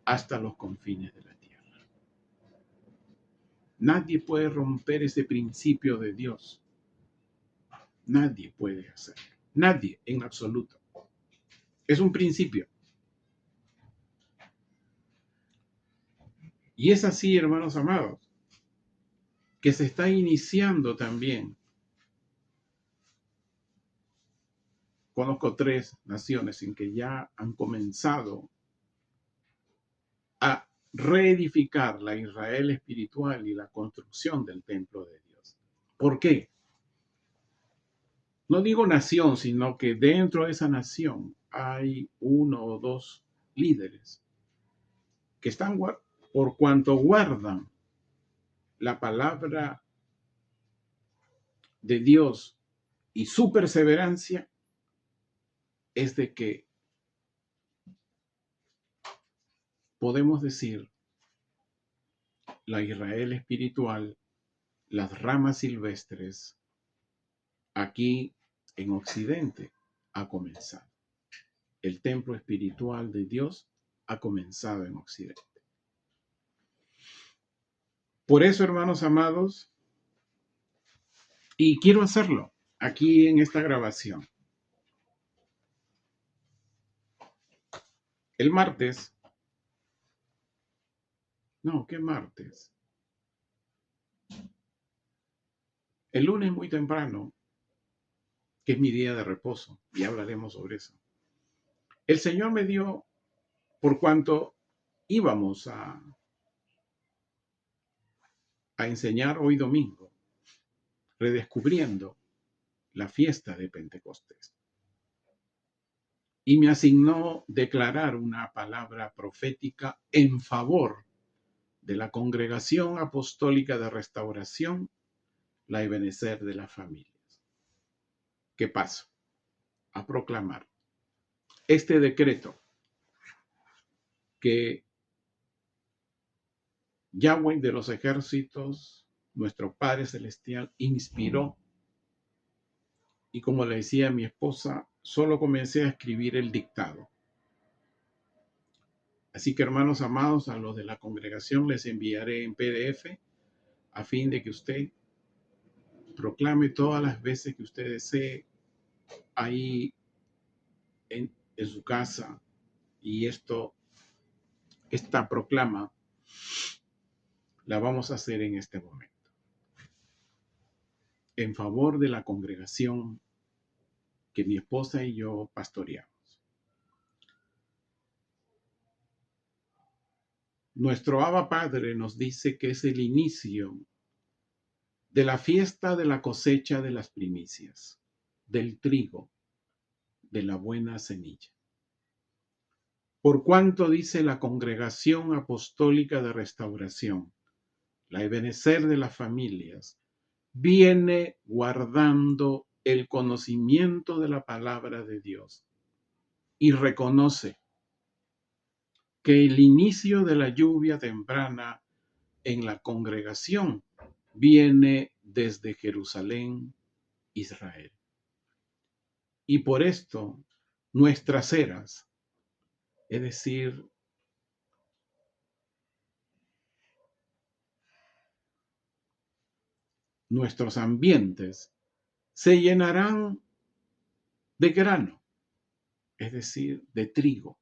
Speaker 1: hasta los confines de la tierra. Nadie puede romper ese principio de Dios. Nadie puede hacerlo. Nadie en absoluto. Es un principio. Y es así, hermanos amados, que se está iniciando también. Conozco 3 naciones en que ya han comenzado a reedificar la Israel espiritual y la construcción del templo de Dios. ¿Por qué? No digo nación, sino que dentro de esa nación hay 1 o 2 líderes que están, por cuanto guardan la palabra de Dios y su perseverancia, es de que podemos decir la Israel espiritual, las ramas silvestres, aquí en Occidente ha comenzado. El templo espiritual de Dios ha comenzado en Occidente. Por eso, hermanos amados, y quiero hacerlo aquí en esta grabación. El martes, ¿qué martes? El lunes muy temprano, que es mi día de reposo, y hablaremos sobre eso. El Señor me dio, por cuanto íbamos a enseñar hoy domingo, redescubriendo la fiesta de Pentecostés. Y me asignó declarar una palabra profética en favor de la Congregación Apostólica de Restauración, la Ebenecer de las Familias. ¿Qué paso? A proclamar este decreto que Yahweh de los ejércitos, nuestro Padre Celestial, inspiró. Y como le decía a mi esposa, solo comencé a escribir el dictado. Así que, hermanos amados, a los de la congregación les enviaré en PDF a fin de que usted proclame todas las veces que usted desee ahí en su casa. Y esta proclama la vamos a hacer en este momento, en favor de la congregación que mi esposa y yo pastoreamos. Nuestro Abba Padre nos dice que es el inicio de la fiesta de la cosecha de las primicias, del trigo, de la buena semilla. Por cuanto dice la Congregación Apostólica de Restauración, la Ebenecer de las Familias, viene guardando el conocimiento de la palabra de Dios y reconoce que el inicio de la lluvia temprana en la congregación viene desde Jerusalén, Israel. Y por esto nuestras eras, es decir, nuestros ambientes, se llenarán de grano, es decir, de trigo,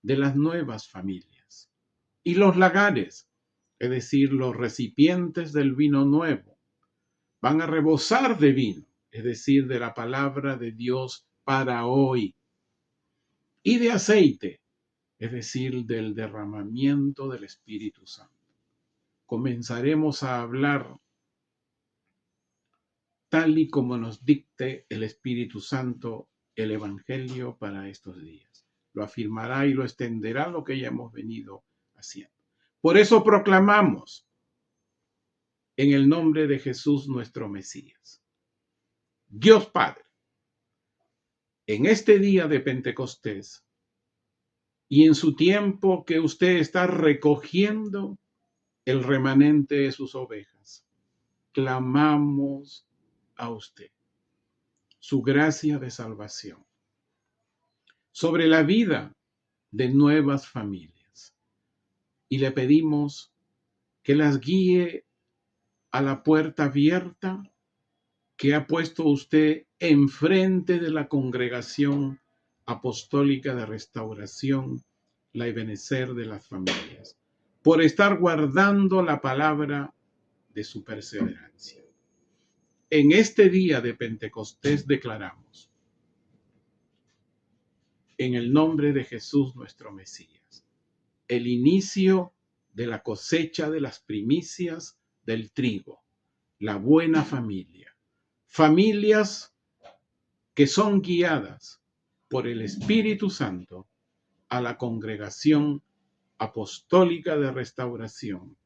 Speaker 1: de las nuevas familias. Y los lagares, es decir, los recipientes del vino nuevo, van a rebosar de vino, es decir, de la palabra de Dios para hoy. y de aceite, es decir, del derramamiento del Espíritu Santo. Comenzaremos a hablar tal y como nos dicte el Espíritu Santo el Evangelio para estos días. Lo afirmará y lo extenderá lo que ya hemos venido haciendo. Por eso proclamamos en el nombre de Jesús nuestro Mesías. Dios Padre, en este día de Pentecostés y en su tiempo que usted está recogiendo el remanente de sus ovejas, clamamos a usted su gracia de salvación sobre la vida de nuevas familias y le pedimos que las guíe a la puerta abierta que ha puesto usted enfrente de la congregación apostólica de restauración, la Ebenecer de las familias, por estar guardando la palabra de su perseverancia. En este día de Pentecostés declaramos, en el nombre de Jesús nuestro Mesías, el inicio de la cosecha de las primicias del trigo, la buena familia, familias que son guiadas por el Espíritu Santo a la congregación apostólica de restauración,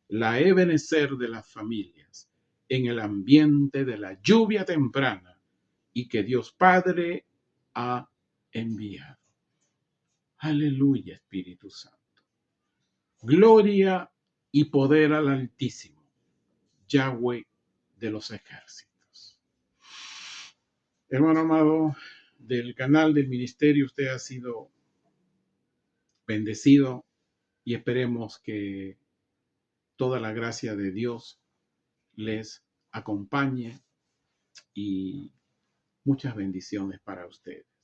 Speaker 1: la Ebenecer de las familias, en el ambiente de la lluvia temprana y que Dios Padre ha enviado. Aleluya, Espíritu Santo. Gloria y poder al Altísimo, Yahweh de los ejércitos. Hermano amado del canal del ministerio, usted ha sido bendecido y esperemos que toda la gracia de Dios les acompañe y muchas bendiciones para ustedes.